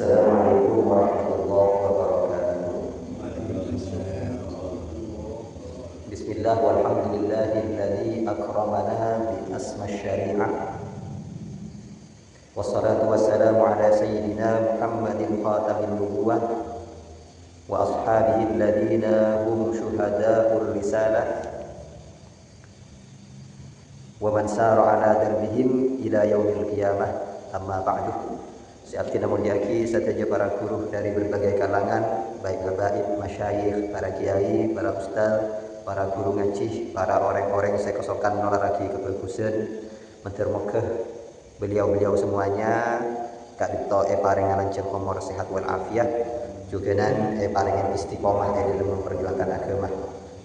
Assalamualaikum warahmatullahi wabarakatuh. Bismillah walhamdulillahilladzi akramana bi asma syari'ah. Wassalatu wassalamu ala sayyidina Muhammadin khatamin nubuwah wa ashabihi alladhina hum syuhada'ur risalah wa man sara ala darbihim ila yaumil qiyamah. Amma ba'du. Siapkan mulyaki saja para guru dari berbagai kalangan, baik habaib, masyayikh, para kiai, para ustaz, para guru ngaji, para orang-orang saya kesokan nolaragi kebagusan, mentermokeh beliau-beliau semuanya, kak dito paring lanceng umur sehat wal afiat, juga nan paring istiqomah dalam memperjuangkan agama.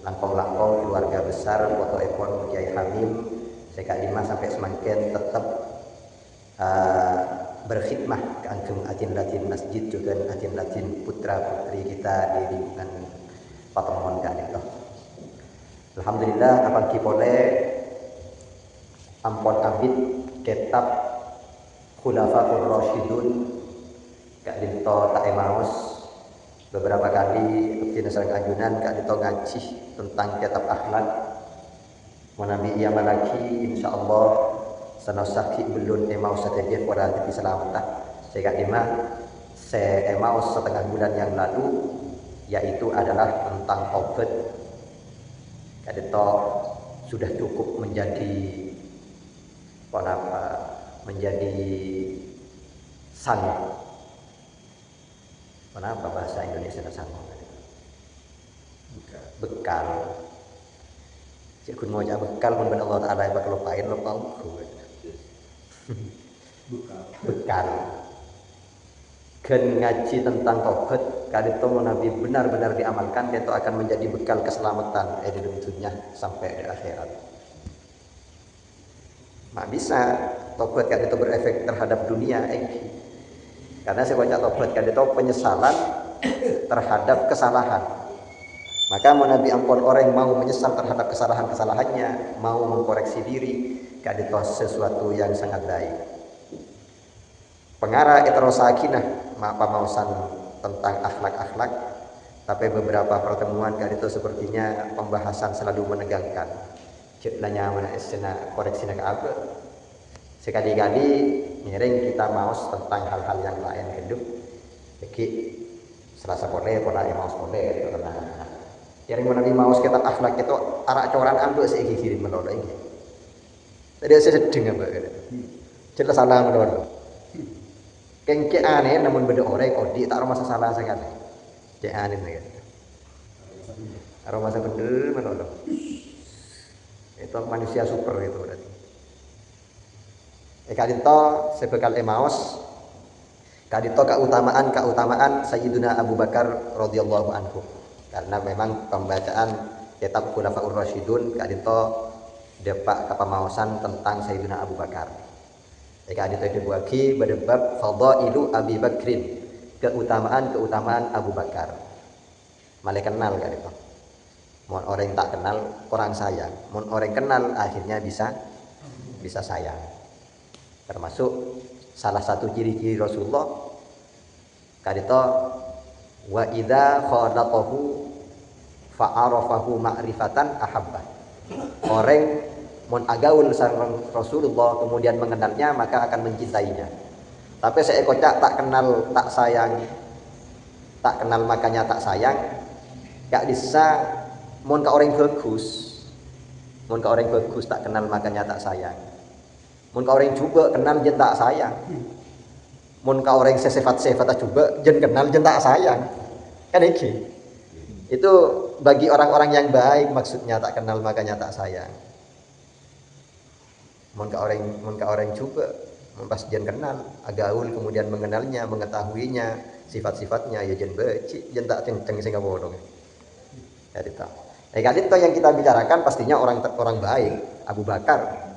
Langkong-langkong keluarga besar, foto epon Kiai Hamim, saya lima sampai semakin tetap berkhidmah ke angkum atin latin masjid juga atin latin putra putri kita di lingkungan Patemon kan itu. Alhamdulillah apalagi boleh ampon abid kitab Khulafaur Rasyidun kak dito tak emaus beberapa kali kita sering ajunan kak dito ngaji tentang kitab akhlak menabi ia malaki insyaallah sanosaki belum emaus saja pada hati selamatan. Saya emaus setengah bulan yang lalu, yaitu adalah tentang taubat. Kadito sudah cukup menjadi menjadi sang. Kenapa bahasa Indonesia sang? Bekal. Cik kun mau bekal mun Allah Taala yang bakal lupain lupa aku. Bekal gen ngaji tentang taubat kali itu Nabi benar-benar diamalkan itu akan menjadi bekal keselamatan di dunia sampai di akhirat. Mak bisa taubat kali itu berefek terhadap dunia karena saya baca taubat kali itu penyesalan terhadap kesalahan. Maka Nabi ampun orang mau menyesal terhadap kesalahan-kesalahannya, mau mengkoreksi diri, kali itu sesuatu yang sangat baik. Pengarah Itrosakinah pemausan tentang akhlak-akhlak, tapi beberapa pertemuan kali itu sepertinya pembahasan selalu menegangkan. Ceritanya mana esena koreksi nak apa? Sekali-kali miring kita maus tentang hal-hal yang lain hidup. Jadi selasa boleh, pola maus boleh itu karena yang menabi maus kitab akhlak itu arak coran ambil seiki kirim melolo ini. Tadi saya sedeng apa gitu. Jelas salah melolo. Kengke aneh namun beda orang kodi tak ada masalah sekali. Cek aneh gitu. Ada masa bener melolo. Itu manusia super itu berarti. Kadito sebekal emaus. Kadito keutamaan Sayyiduna Abu Bakar radhiyallahu anhu. Karena memang pembacaan kitab Khulafaur Rasyidun kadito depak kepemausan tentang Sayyidina Abu Bakar. Kadito dibagi berdebab fadailu Abi Bakrin, keutamaan Abu Bakar. Malah kenal kadito. Mun orang tak kenal kurang sayang. Mun orang kenal akhirnya bisa sayang. Termasuk salah satu ciri-ciri Rasulullah kadito wa idza khalaqahu fa'arafahu ma'rifatan ahabba. Orang mun agaul sareng Rasulullah kemudian mengenalnya maka akan mencintainya. Tapi saya kocak tak kenal tak sayang. Tak kenal makanya tak sayang. Gak bisa mun ka orang bagus. Mun ka orang bagus tak kenal makanya tak sayang. Mun ka orang juga kenal jen tak sayang. Mun ka orang sesifat-sifat juga jen kenal jen tak sayang. Kan iki. Itu bagi orang-orang yang baik maksudnya tak kenal makanya tak sayang. Mun ka orang juga pas jen kenal agaul kemudian mengenalnya, mengetahuinya, sifat-sifatnya ya jen beci, jen tak ceng sing bodong. Ya itu. Kali itu yang kita bicarakan pastinya orang baik, Abu Bakar.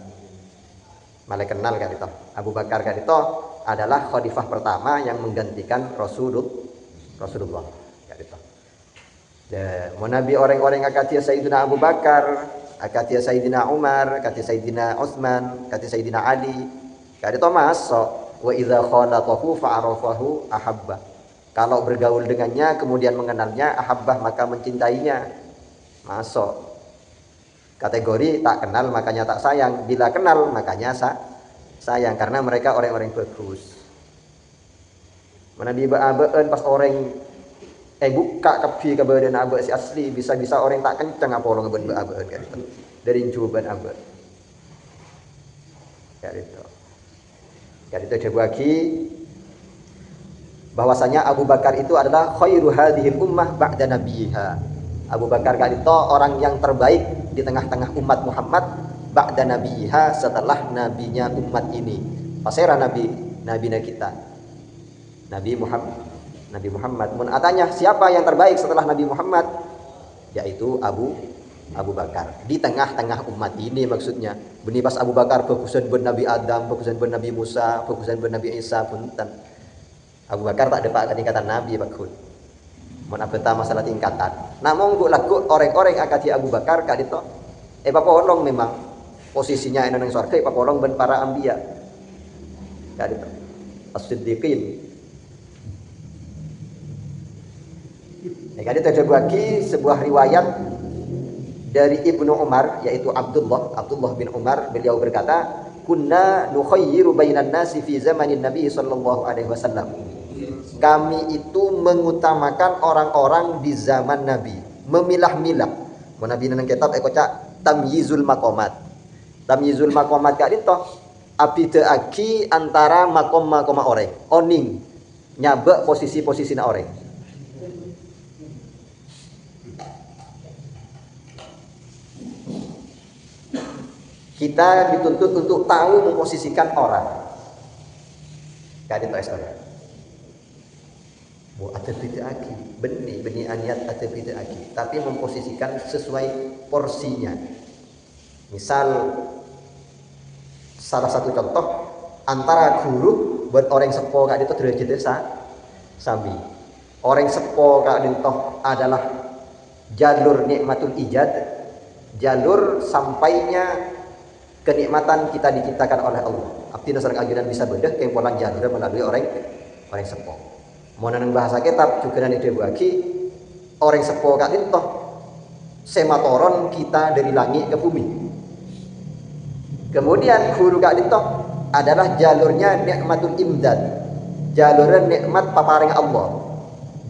Malah kenal kali itu. Abu Bakar kali itu adalah khalifah pertama yang menggantikan Rasulullah. Kali itu. Dan Nabi orang-orang akatia Sayyidina Abu Bakar, akatia Sayyidina Umar, akatia Sayyidina Utsman, akatia Sayyidina Ali. Kali itu masuk Wa idza khalatahu fa'arafahu ahabba. Kalau bergaul dengannya kemudian mengenalnya, ahabbah maka mencintainya. Masuk kategori tak kenal makanya tak sayang, bila kenal makanya sayang, karena mereka orang-orang bagus. Mana di baabeun pas orang buka kepi ke badan abe si asli, bisa-bisa orang tak kencang apa orang ngebeun baabeun kan itu. Dari juban abe. Kan itu. Kan itu dibagi bahwasanya Abu Bakar itu adalah khairu hadhil ummah ba'da nabiha. Abu Bakar itu orang yang terbaik di tengah-tengah umat Muhammad ba'da nabiha, setelah nabinya umat ini. Pasera nabi kita. Nabi Muhammad. Mun atanya siapa yang terbaik setelah Nabi Muhammad? Yaitu Abu Bakar. Di tengah-tengah umat ini maksudnya. Beni pas Abu Bakar bagusan ben Nabi Adam, bagusan ben Nabi Musa, bagusan ben Nabi Isa punten. Abu Bakar tak ada tingkatan Nabi bakun. Mun abeta masalah tingkatan. Namun gua lagu orang-orang akadi Abu Bakar kadito papolong memang posisinya ena nang surga papolong ben para anbiya. Kadito. As-Siddiqin. Kadito ada bagi sebuah riwayat dari Ibnu Umar yaitu Abdullah bin Umar, beliau berkata, "Kunna nukhayyiru bainan nasi fi zamanin Nabi sallallahu alaihi wasallam." Kami itu mengutamakan orang-orang di zaman Nabi, memilah-milah. Mun Nabi nang kitab cak tamyizul maqamat. Tamyizul maqamat kak dito api teaki antara makom-makom orang. Oning nyabek posisi-posisina orang. Kita dituntut untuk tahu memposisikan orang. Kak dito saudara. Ada bid'ah benih aniat ada bid'ah, tapi memposisikan sesuai porsinya. Misal salah satu contoh antara guru buat orang sepo kak itu derajatnya sami. Orang sepo kak itu adalah jalur nikmatul ijad, jalur sampainya kenikmatan kita diciptakan oleh Allah. Artinya sareng ajudan bisa bedah kempolan jalur melalui orang sepo. Mau nang bahasa kitab juga nanti dibagi orang sepo kak itu sematoron kita dari langit ke bumi. Kemudian guru kak itu adalah jalurnya nikmatul imdad, jalurnya nikmat paparing Allah,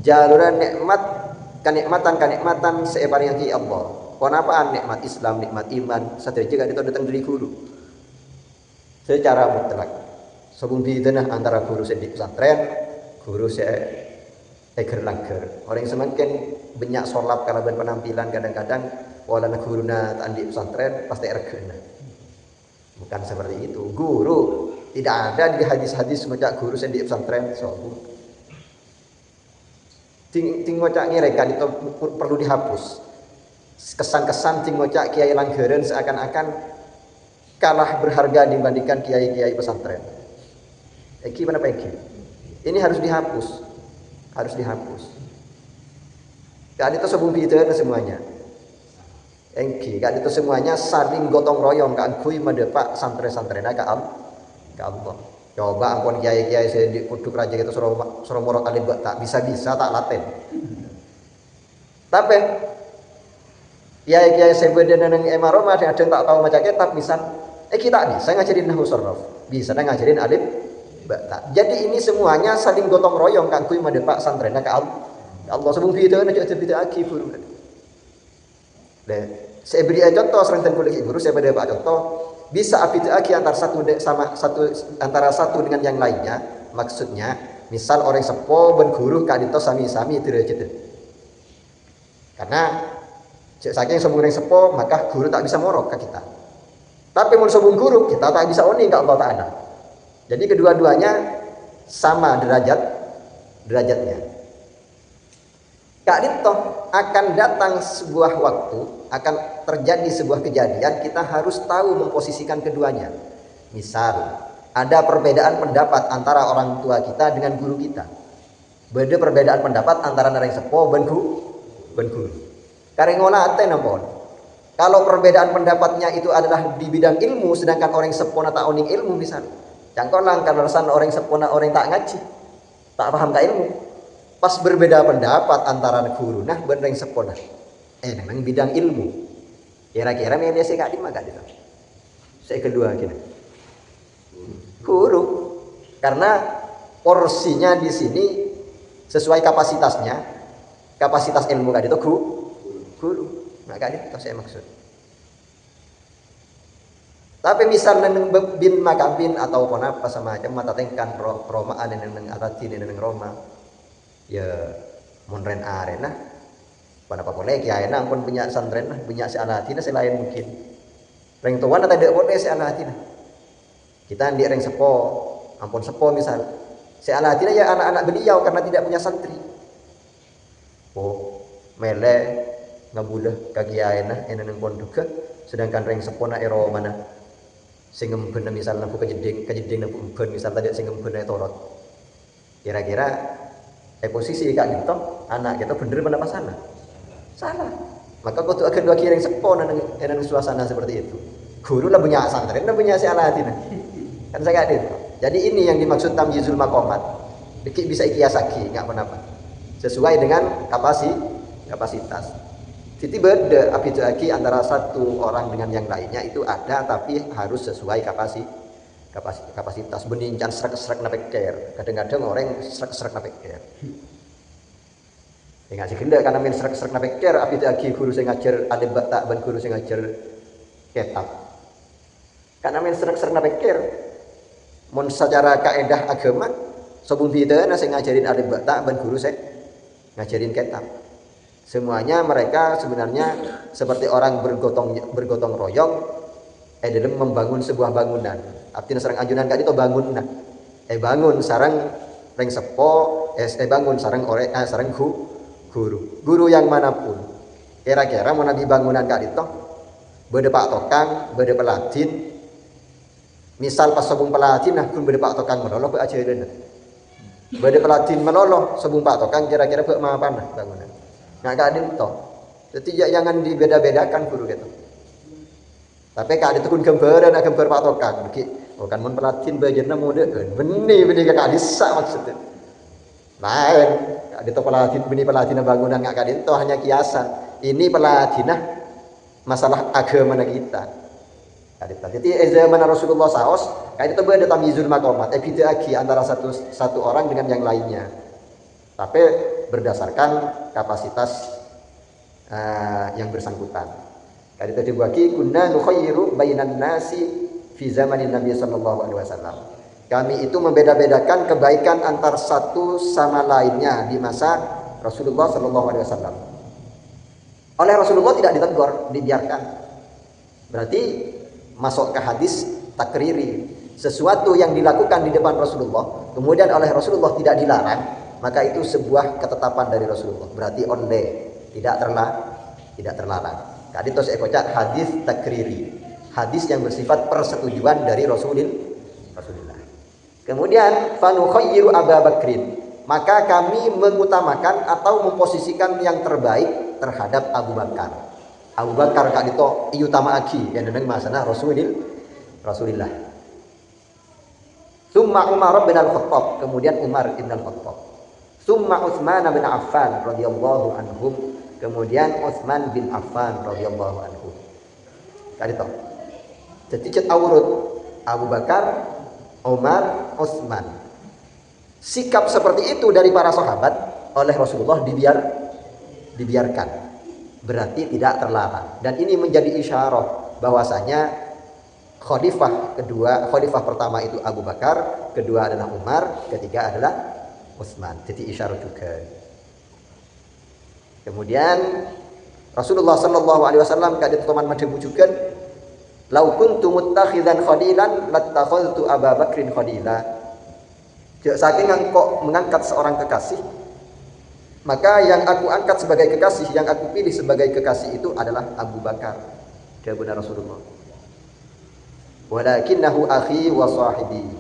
jalurnya nikmat kenikmatan separing yang Allah. Kenapaan nikmat Islam, nikmat iman, sateja kak itu datang dari guru secara mutlak. Sebelum didenah antara guru sendiri pesantren, guru saya eger-lager. Orang semakin banyak solap karena penampilan kadang-kadang walana guruna tandi pesantren pasti ergena. Bukan seperti itu. Guru tidak ada di hadis-hadis ngocak guru sendiri pesantren sobu. Ting ngocak ngirekan itu perlu dihapus. Kesan-kesan ting ngocak kiai langgeren seakan-akan kalah berharga dibandingkan kiai-kiai pesantren. Gimana Pak Eki? Ini harus dihapus. Kan itu sebelum bidana semuanya. Kan itu semuanya saling gotong royong kan kui mendepak santri-santrina ka Allah. Coba ampun kiai-kiai saya di kuduk raja itu suruh morok alim tak bisa-bisa tak laten. Tapi kiai-kiai saya bedana nang emaroma ada tak tahu maca kitab misal kita nih saya ngajarin nahwu sarraf. Bisa ngajarin alif. Jadi ini semuanya saling gotong royong kan kui mendepak santrena ke Allah sebelum video aja cerita lagi guru. Saya beri contoh serentan kulit guru saya beri contoh bisa apit lagi antara satu dengan yang lainnya. Maksudnya misal orang sepo ben guru kadito sami-sami derajat. Karena saking sebelum orang sepo maka guru tak bisa morok ke kita. Tapi mun sebelum guru kita tak bisa oni ke Allah Ta'ala. Jadi kedua-duanya sama derajatnya. Kak Dito akan datang sebuah waktu, akan terjadi sebuah kejadian, kita harus tahu memposisikan keduanya. Misal, ada perbedaan pendapat antara orang tua kita dengan guru kita. Beda perbedaan pendapat antara nareng sepo dan guru. Karengola ate nampon. Kalau perbedaan pendapatnya itu adalah di bidang ilmu, sedangkan orang sepo nata oning ilmu misalnya. Cangkolang kalau orang sepona orang tak ngaji, tak paham tak ilmu. Pas berbeda pendapat antara guru nah bereng sepona. Nang bidang ilmu. Kira-kira media saya kak di mana itu? Saya kedua gini. Guru. Karena porsinya di sini sesuai kapasitasnya. Kapasitas ilmu kak itu guru. Nah kak itu saya maksud. Tapi misalnya bin makabin atau apa semacam mata tengkan romaan neng atati neng Roma. Ya monren arena. Pada apa boleh kiai nang pun punya santren lah, punya si alatina selain mungkin. Reng tuan atau tidak boleh si alatina. Kita di reng sepo, ampun sepo misal. Si alatina ya anak-anak beliau karena tidak punya santri. Oh, mele ngabulah kagiai nah eneng pondok. Sedangkan reng sepo na ero mana? Singem bener misalnya aku kejeding aku umpen misal tadi singem bener torot. Kira-kira posisi kak gitu anak kita bener mana pasana? Salah. Maka kau tuh akan dua kira yang sepon dengan suasana seperti itu. Guru lah punya santren, lah punya si alatin. Kan saya ada. Jadi ini yang dimaksud tamyizul maqamat. Dikit bisa ikiasaki, nggak apa-apa. Sesuai dengan kapasitas. Jadi beda abidaki antara satu orang dengan yang lainnya itu ada, tapi harus sesuai kapasitas. Benincan serak-serak napeker. Kadang-kadang orang serak-serak napeker. Ya nggak sih genda karena main serak-serak napeker abidaki guru saya ngajar alif ba ta ban guru saya ngajar kitab. Karena main serak-serak napeker. Mun secara kaidah agama sebelum bidana saya ngajarin alif ba ta ban guru saya ngajarin kitab. Semuanya mereka sebenarnya seperti orang bergotong royong dalam membangun sebuah bangunan. Artinya sareng anjunan kak itu bangun nah. Bangun sareng reng sepo, bangun sareng sareng guru yang manapun. Kira-kira mau nabi bangunan kak itu bede pak tokang, bede pelatin. Misal pas sebung pelatin nah kun bede pak tokang meloloh be ajaran. Bede pelatin meloloh sebung pak tokang kira-kira be apa nah bangunan. Nggak kadin toh. Jadi jangan dibeda-bedakan guru gitu. Tapi kak itu kun gambaran gambar pak tokang. Kan mun pelatin bajerna mode benih kak disa maksudnya. Lain, kak itu pelatin benih pelatin bangunan nggak kadin toh hanya kiasan. Ini pelatinah masalah agama kita. Jadi zaman Rasulullah SAW, kak itu beda tamyizul maqamat. Beda antara satu orang dengan yang lainnya. Tapi berdasarkan kapasitas yang bersangkutan. Kali tadi bagi kunna nukhayyiru bainan nasi fi zamanin Nabi sallallahu alaihi wasallam. Kami itu membeda-bedakan kebaikan antar satu sama lainnya di masa Rasulullah sallallahu alaihi wasallam. Oleh Rasulullah tidak ditegur, dibiarkan. Berarti masuk ke hadis takriri. Sesuatu yang dilakukan di depan Rasulullah, kemudian oleh Rasulullah tidak dilarang, maka itu sebuah ketetapan dari Rasulullah. Berarti onde, tidak terlarang. Tadi saya baca hadis takriri, hadis yang bersifat persetujuan dari Rasulullah. Kemudian fanukhayyiru Abu Bakrin, maka kami mengutamakan atau memposisikan yang terbaik terhadap Abu Bakar. Abu Bakar kak itu iutama aki yang dengan masana Rasulullah. Summa Umar bin Al-Khattab, kemudian Umar bin Al-Khattab. Summa Utsman bin Affan radhiyallahu anhum, kemudian Utsman bin Affan radhiyallahu anhu. Kali itu. Jadi cet awurut Abu Bakar, Umar, Utsman. Sikap seperti itu dari para sahabat oleh Rasulullah dibiarkan. Berarti tidak terlarang. Dan ini menjadi isyarat bahwasanya khalifah pertama itu Abu Bakar, kedua adalah Umar, ketiga adalah Utsman. Jadi isyarat juga. Kemudian Rasulullah sallallahu alaihi wasallam kadit teman madhebujukeun, "Lau kuntu muttakhidzan khalilan lattakhadtu Abu Bakrin khalila." Saking engkau mengangkat seorang kekasih, maka yang aku angkat sebagai kekasih, yang aku pilih sebagai kekasih itu adalah Abu Bakar. Jawabnya Rasulullah. Walakinnahu akhi wa sahibi.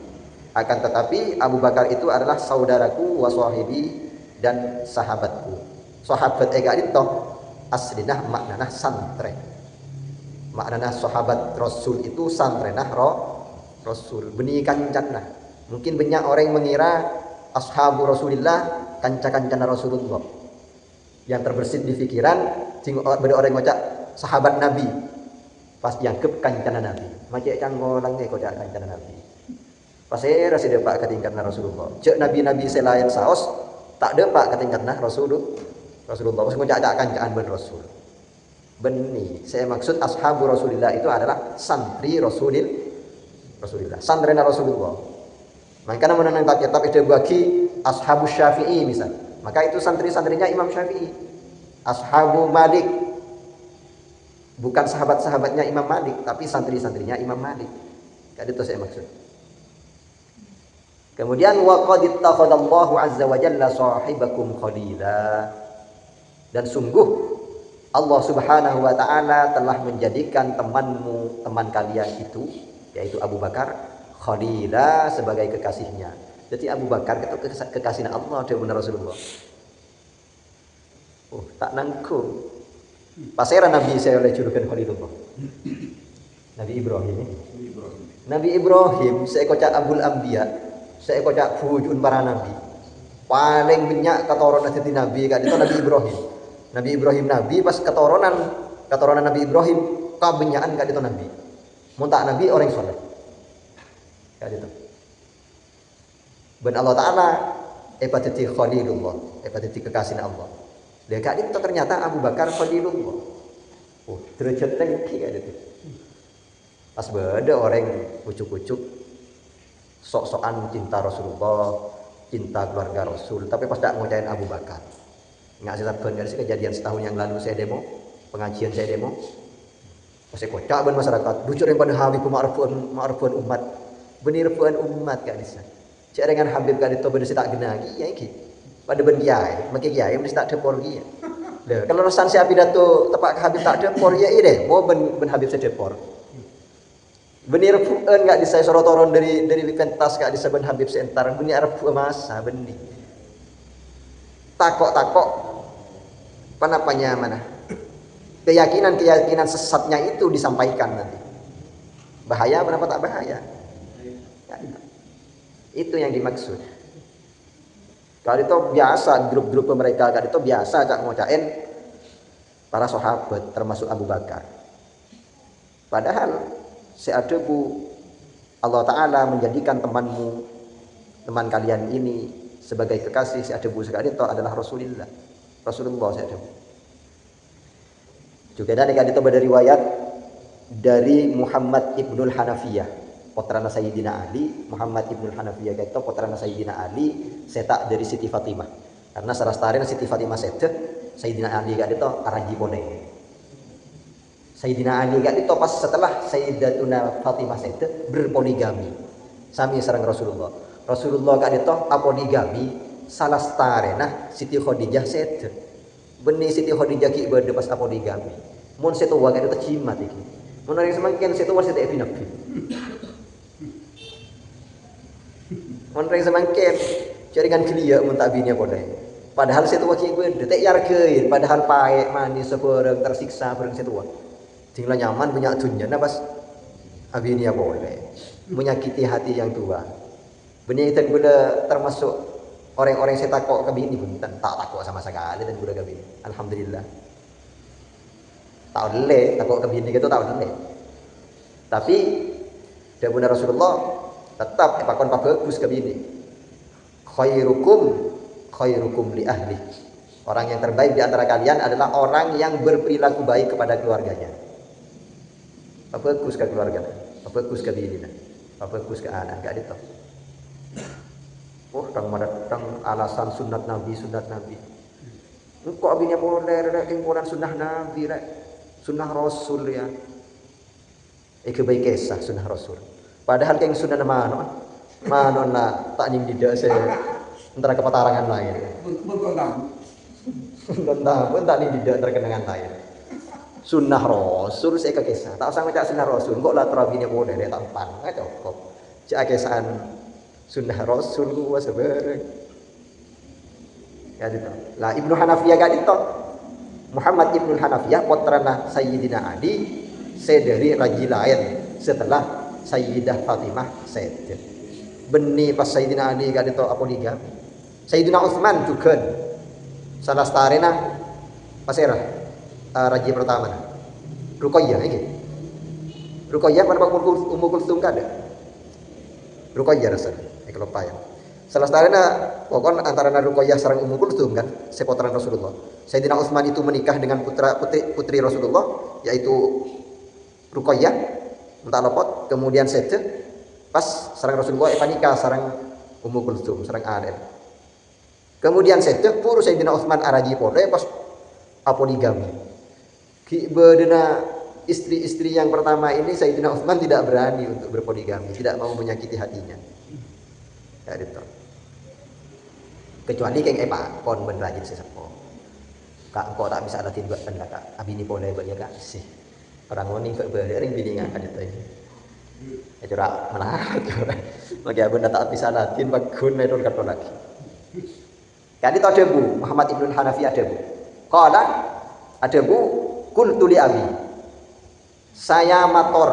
Akan tetapi Abu Bakar itu adalah saudaraku wa sahibi dan sahabatku. Sahabat itu aslinah maknanah santren. Maknanah sahabat Rasul itu santrenah Rasul beni kancanna. Mungkin banyak orang yang mengira ashabu Rasulillah kanca-kancana Rasulullah. Yang terbersit di pikiran beda orang ngocak sahabat Nabi. Pas dianggap kancana Nabi. Macam canggolang ni kocak kancana Nabi. Pas saya rasa dapat ketingkatan Rasulullah. Cek nabi-nabi selain saos tak dapat ketingkatan Rasulullah. Pas ngocak kancaan ben Rasul. Beni, saya maksud ashabu Rasulillah itu adalah santri Rasulillah. Santrena Rasulullah. Makanya menenang kitab itu bagi ashabu Syafi'i misal. Maka itu santri-santrinya Imam Syafi'i. Ashabu Malik. Bukan sahabat-sahabatnya Imam Malik, tapi santri-santrinya Imam Malik. Kan itu saya maksud. Kemudian wa qad ittakhadallahu azza wa jalla sahibakum khalila. Dan sungguh Allah Subhanahu wa taala telah menjadikan teman kalian itu yaitu Abu Bakar khalila sebagai kekasihnya. Jadi Abu Bakar itu kekasihnya Allah dan Rasulullah. Oh, tak nangkung. Pasera Nabi saya oleh julukan Khalilullah. Nabi Ibrahim. Nabi Ibrahim saya kocak Abul Anbiya, saya kocak bujun para nabi. Paling banyak keturunan dari Nabi kan itu Nabi Ibrahim. Nabi Ibrahim Nabi pas keturunan Nabi Ibrahim kebanyakan kan itu Nabi. Muntak Nabi orang soleh. Kan itu. Ben Allah Taala epatiti Khalilullah, epatiti kekasihnya Allah. Dia kali itu ternyata Abu Bakar Khalilullah. Oh, derajat tinggi kan itu. Pas beda orang kucuk-kucuk sok-sokan cinta Rasulullah, cinta keluarga Rasul, tapi pas tak ngocain Abu Bakar. Enggak sih saben dari kejadian setahun yang lalu saya demo, pengajian saya demo. Pas saya kocak ben masyarakat, lucu yang pada Habib ma'rufun umat. Benih repuan umat kan bisa. Cak dengan Habib kan itu bener tak genagi ya iki. Pada ben kiai, make kiai mesti tak depor kiai. Lha, kalau resan si pidato tepak ke Habib tak depor ya ide, mau ben Habib saya depor. Benih repuan enggak disai sorotoron dari pentas enggak bisa ben Habib sentar, benih repu masa benih. Takok panapanya mana? Keyakinan sesatnya itu disampaikan nanti. Bahaya apa tak bahaya? Itu yang dimaksud. Kalau itu biasa grup-grup mereka kan itu biasa cak ngocain para sahabat termasuk Abu Bakar. Padahal seadebu Allah Taala menjadikan teman kalian ini sebagai kekasih seadebu sekali itu adalah Rasulullah seadebu. Juga dari kan itu ada riwayat dari Muhammad ibnul Hanafiyah. Putrana Sayyidina Ali, Muhammad ibnul Hanafiyah itu putrana Sayyidina Ali, setak dari Siti Fatimah. Karena sarastaren Siti Fatimah setak, Sayyidina Ali gak itu araji pone. Sayyidina Ali gak itu pas setelah Sayyidatuna Fatimah setak berpoligami. Sami sareng Rasulullah. Rasulullah gak itu apoligami salah starena Siti Khadijah setak. Benih Siti Khadijah ki berde pas apoligami. Mun setu wa gak itu cimat iki. Mun orang semakin setu wa setak nabi. Orang semakin jaringan gelia muntak bini boleh. Padahal setua ki gue detek yarkeun, padahal paek manis sebereng tersiksa bereng setua. Tinggal nyaman punya dunya nah pas abini boleh. Menyakiti hati yang tua. Benih itu gue termasuk orang-orang saya takut ke bini pun tak takut sama sekali dan gue ke bini. Alhamdulillah. Tak boleh takut ke bini gitu tak boleh. Tapi dia benar Rasulullah tetap pakon bagus ke bini. Khairukum li ahli. Orang yang terbaik di antara kalian adalah orang yang berperilaku baik kepada keluarganya. Bagus ke keluarga, bagus ke bini, bagus ke anak, gak itu. Oh, tang alasan sunat Nabi. Engkau bini boleh rek kumpulan sunnah Nabi rek. Sunnah Rasul ya. Baik kisah sunnah Rasul. Padahal yang sudah mana lah tak nyim tidak saya antara kepatarangan lain. Entah pun tak nyim tidak antara kenangan lain. Sunnah Rasul saya kekisah. Tak usah ngecak sunnah Rasul. Kok lah terabini boleh dia tak empan. Nggak cukup. Cak kisah sunnah Rasul gua sebereng. Ya gitu. Lah Ibnu Hanafiyah gak itu. Muhammad Ibnu Hanafiyah putrana Sayyidina Ali sedari raji lain setelah Sayyidah Fatimah Sayyidah. Beni pas Sayyidina Ali gak itu poligami. Sayyidina Utsman juga salah starena pasera raja pertama. Ruqayyah ini. Ruqayyah pada Ummu Kulsum kada. Ruqayyah rasa. Kelopayan. Salah starena pokon antara Ruqayyah sareng Ummu Kulsum kan, seputaran Rasulullah. Sayyidina Utsman itu menikah dengan putri Rasulullah yaitu Ruqayyah entah lopot, kemudian Sayyidah pas sareng Rasulullah nikah sareng Ummu Kulsum sareng Aden. Kemudian Sayyidah puru Sayyidina Utsman araji pole pas poligami. Ki bedena istri-istri yang pertama ini Sayyidina Utsman tidak berani untuk berpoligami, tidak mau menyakiti hatinya. Ya itu. Kecuali keng epa kon ben rajin sesepo. Kak engkau tak bisa latih buat pendaka. Abini pole buat ya kak sih. Orang ngoning kok bering biningan kan itu. Ya curah melarat curah. Bagi abun tak bisa latih bagun merun kartu lagi. Kan itu ada Bu Muhammad Ibn Hanafi ada Bu. Qala ada Bu qultu li abi. Saya mator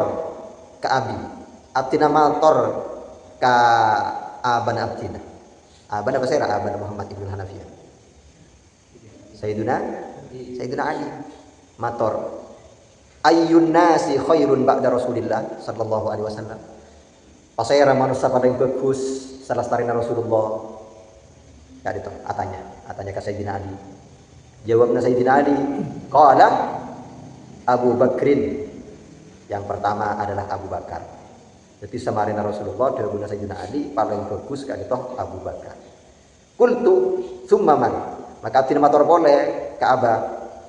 ke abi. Abdina mator ke aban abdina. Aban apa saya? Aban Muhammad Ibn Hanafi. Sayyiduna Ali mator. Ayyun nasi khairun ba'da Rasulillah sallallahu alaihi wasallam. Pasaya manusia paling bagus salah starina Rasulullah. Ya itu atanya ke Sayyidina Ali. Jawabnya Sayyidina Ali, qala Abu Bakrin. Yang pertama adalah Abu Bakar. Jadi samarina Rasulullah jawabnya Sayyidina Ali paling bagus kan itu Abu Bakar. Qultu summaman. Maka abdina matur boleh ke Aba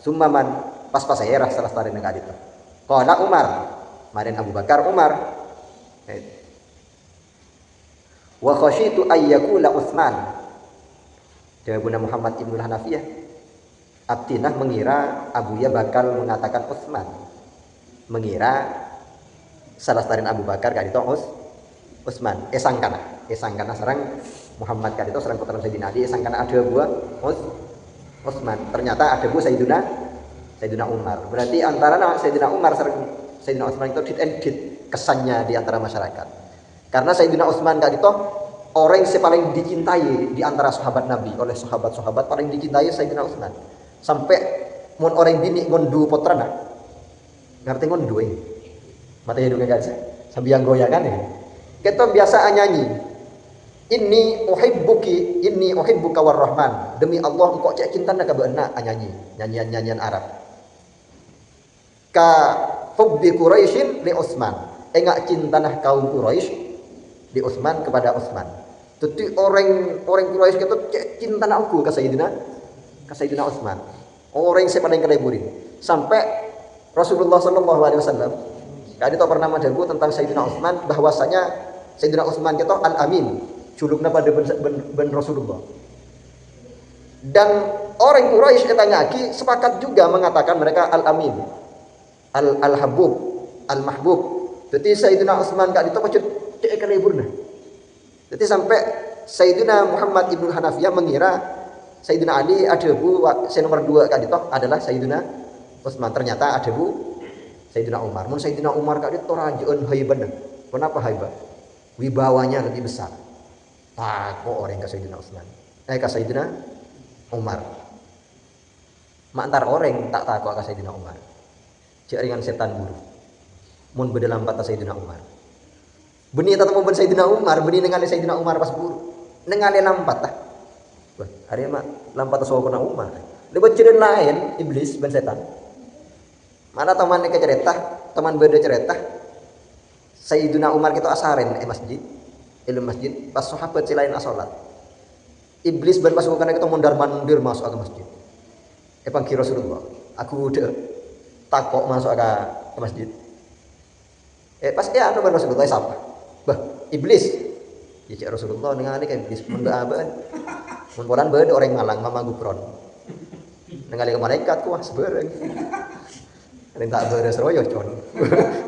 summaman pas saya salah starina ka itu. Qala Umar. Marin Abu Bakar Umar. Wa khasyitu ayyakula Utsman. Jawabuna Muhammad Ibn Hanafiyah. Abdinah mengira Abuya bakal mengatakan Utsman. Mengira salah starin Abu Bakar kan itu Utsman. Esangkana sareng Muhammad kan itu sareng putra Sayyidina Ali esangkana ada buah Utsman. Ternyata ada buah Sayyidina Umar. Berarti antara Sayyidina Umar sareng Sayyidina Utsman itu dit kesannya di antara masyarakat. Karena Sayyidina Utsman kan itu orang yang paling dicintai di antara sahabat Nabi oleh sahabat-sahabat paling dicintai Sayyidina Utsman. Sampai mun orang bini ngondu putrana. Ngerti ngondu ini? Mata hidungnya kan sambil yang goyangan ya. Kita biasa nyanyi. Inni uhibbuka warrahman. Demi Allah engkau cek cinta nak beuna nyanyi. Nyanyian Arab. Ka hubbi Quraisyin li Utsman. Engak cinta nah kaum Quraisy di Utsman kepada Utsman. Jadi orang Quraisy itu cinta nak aku ke Sayyidina Utsman. Orang yang paling keleburin. Sampai Rasulullah sallallahu alaihi wasallam kan itu pernah menjago tentang Sayyidina Utsman bahwasanya Sayyidina Utsman itu al-amin, julukna pada ben Rasulullah. Dan orang Quraisy katanya lagi sepakat juga mengatakan mereka al-amin, al-habub, al-mahbub. Jadi Sayyidina Utsman kan itu macam cek keleburna. Jadi sampai Sayyidina Muhammad Ibn Hanafiyah mengira Sayyidina Ali ada bu nomor 2 kan itu adalah Sayyidina Utsman. Ternyata ada bu Sayyidina Umar. Mun Sayyidina Umar kan itu rajaun haiban. Kenapa haiban? Wibawanya lebih besar. Takut orang ke Sayyidina Utsman. Ke Sayyidina Umar. Mantar orang tak takut ke Sayyidina Umar. Cek ringan setan buru. Mun beda lampat Sayyidina Umar. Beni tak mau ben Sayyidina Umar, beni dengan Sayyidina Umar pas buru. Nengale lampat tah. Wah, hari mak lampat soal kena Umar. Lebat cerita lain iblis ben setan. Mana teman ke cerita, teman beda cerita. Sayyidina Umar kita asaren masjid. Masjid pas sahabat silain asolat. Iblis ben masuk kana kita mondar-mandir masuk ke masjid. Panggil Rasulullah. Aku udah takok masuk ke masjid. Pas anu ben Rasulullah sapa? Bah, iblis. Ya cik Rasulullah ningali ka iblis mun baaban. Mun bolan beude orang Malang mama gupron. Ningali ka malaikat kuah sebereng. Ning tak beres royo con.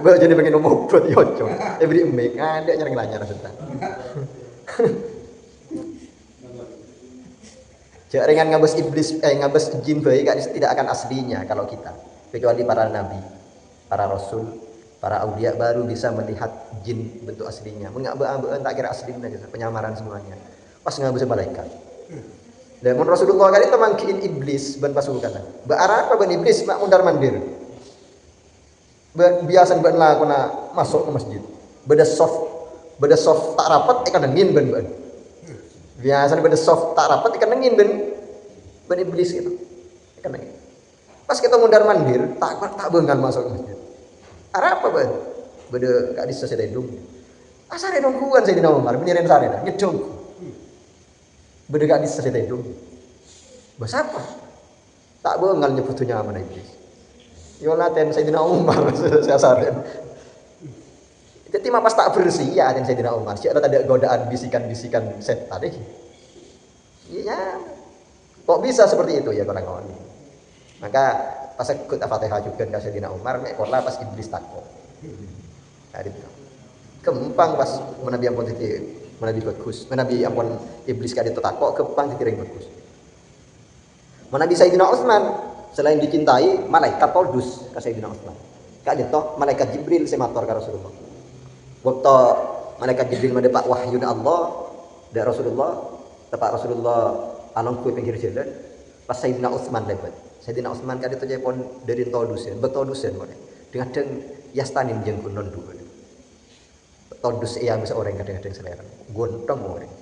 Ba jadi pengen ngomobot yo con. Beri emik ada nyareng lanyar setan. Cek ringan ngabes iblis ngabes jin bae tidak akan aslinya kalau kita kecuali para nabi, para rasul Para aulia baru bisa melihat jin bentuk aslinya. Mengabak-abak tak kira aslinya gitu, penyamaran semuanya. Pas ngabus malaikat. Dan mun Rasulullah kali itu mangkiin iblis ban pasukan. Ba apa ban iblis mak mundar mandir. Biasa ban lakona masuk ke masjid. Beda soft tak rapat ikan dengin ban. Biasa beda soft tak rapat ikan dengin ban iblis gitu. Ikan dengin. Pas kita mundar mandir tak bengal masuk ke masjid. Arab apa ban? Beda kak disa sedendung. Asare nungguan saya di Umar, beniren sare dah, ngedong. Beda kak disa sedendung. Bas apa? Tak bengal nyebutunya mana iblis. Yo laten Sayyidina Umar saya saren. Jadi mah pas tak bersih ya dan Sayyidina Umar. Siapa ada godaan bisikan-bisikan setan deh. Iya. Kok bisa seperti itu ya orang-orang ini? Maka pas ikut Al-Fatihah juga ke Sayyidina Umar, mek pola pas iblis takut. Hari itu. Kempang pas menabi ampun titik, menabi bagus, menabi ampun iblis kali itu takut, kempang titik bagus. Menabi Sayyidina Utsman selain dicintai, malaikat toldus ke Sayyidina Utsman. Kak dito malaikat Jibril semator ke Rasulullah. Waktu malaikat Jibril mendapat wahyu Allah dari Rasulullah, tepat Rasulullah along ku pinggir jalan, pas Sayyidina Utsman lewat. Sayyidina Utsman kan itu pun dari todusen, betodusen boleh. Dengan deng yastanin jeung kunon dulu. Todus yang bisa orang kadang-kadang selera. Gontong orang.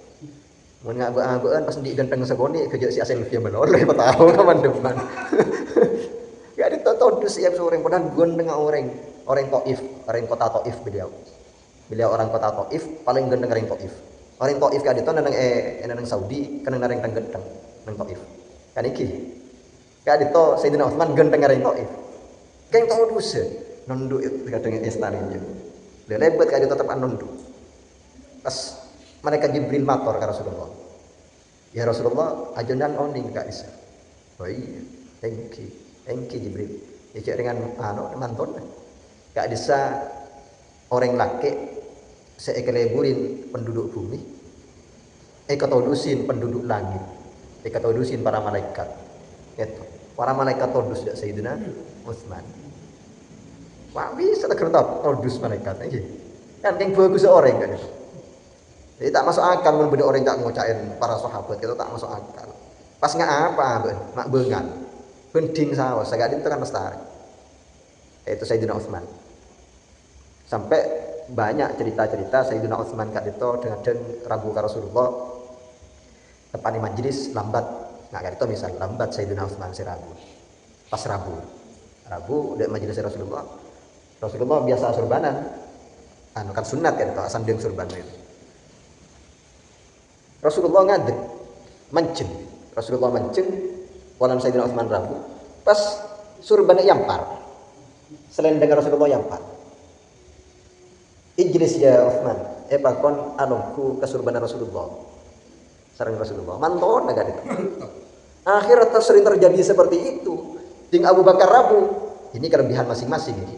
Mun ngabaan pas di ganteng segoni kerja si asal film oleh tahu kapan depan. Ya itu todus yang orang padahal gondeng orang Taif, orang kota Taif beliau. Beliau orang kota Taif paling gendeng orang Taif. Orang Taif kan itu nang Saudi kan nang genteng nang Taif. Kan iki Kak itu Sayyidina Utsman genteng areng Taif. Keng tau duse nunduk kadang istaninya. Dia lebat kak itu tetap nunduk. Pas mereka Jibril mator ke Rasulullah. Ya Rasulullah ajunan oning kak isa. Oh iya, thank you Jibril. Ya cek dengan mantun. Kak bisa orang laki seekeleburin penduduk bumi. Ekatodusin penduduk langit. Ekatodusin para malaikat. Itu para malaikat todus dak Sayyidina Utsman. Wah bisa tak kertas todus malaikat aja. Kan yang bagus orang kan itu. Jadi tak masuk akal mun beda orang tak ngocain para sahabat itu tak masuk akal. Pas nggak apa mak bengan. Penting sawas sagad itu kan lestari. Itu Sayyidina Utsman. Sampai banyak cerita-cerita Sayyidina Utsman kak itu dengan ragu ke Rasulullah. Tepan di majelis lambat. Nah, kan itu misal lambat Sayyidina Utsman si Rabu. Pas Rabu di majelis Rasulullah. Rasulullah biasa surbanan. Anu kan sunat kan itu asam jeung surban itu. Rasulullah ngadeg mancing. Rasulullah mancing walan Sayyidina Utsman Rabu. Pas surbannya yampar. Selain dengan Rasulullah yampar. Ijlis ya Utsman. Pakon anungku ke surban Rasulullah. Sareng Rasulullah manton agak itu. Akhirnya sering terjadi seperti itu. Ting Abu Bakar Rabu. Ini kelebihan masing-masing ini.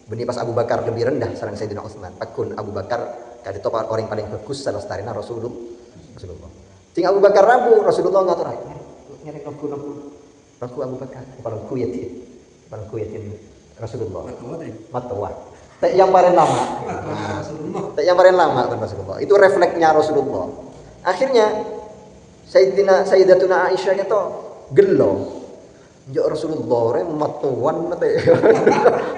Benih pas Abu Bakar lebih rendah sareng Sayyidina Utsman. Pakun Abu Bakar kali itu orang paling bagus salestarina Rasulullah. Ting Abu Bakar Rabu Rasulullah ngatur aja. Nyari nongku Abu Bakar. Parangku yatim Rasulullah. Matwa. Tak yang paling lama. Tak yang paling lama kan Rasulullah. Itu refleksnya Rasulullah. Akhirnya Sayyidatuna Aisyah itu gelo. Ya Rasulullah orang matuan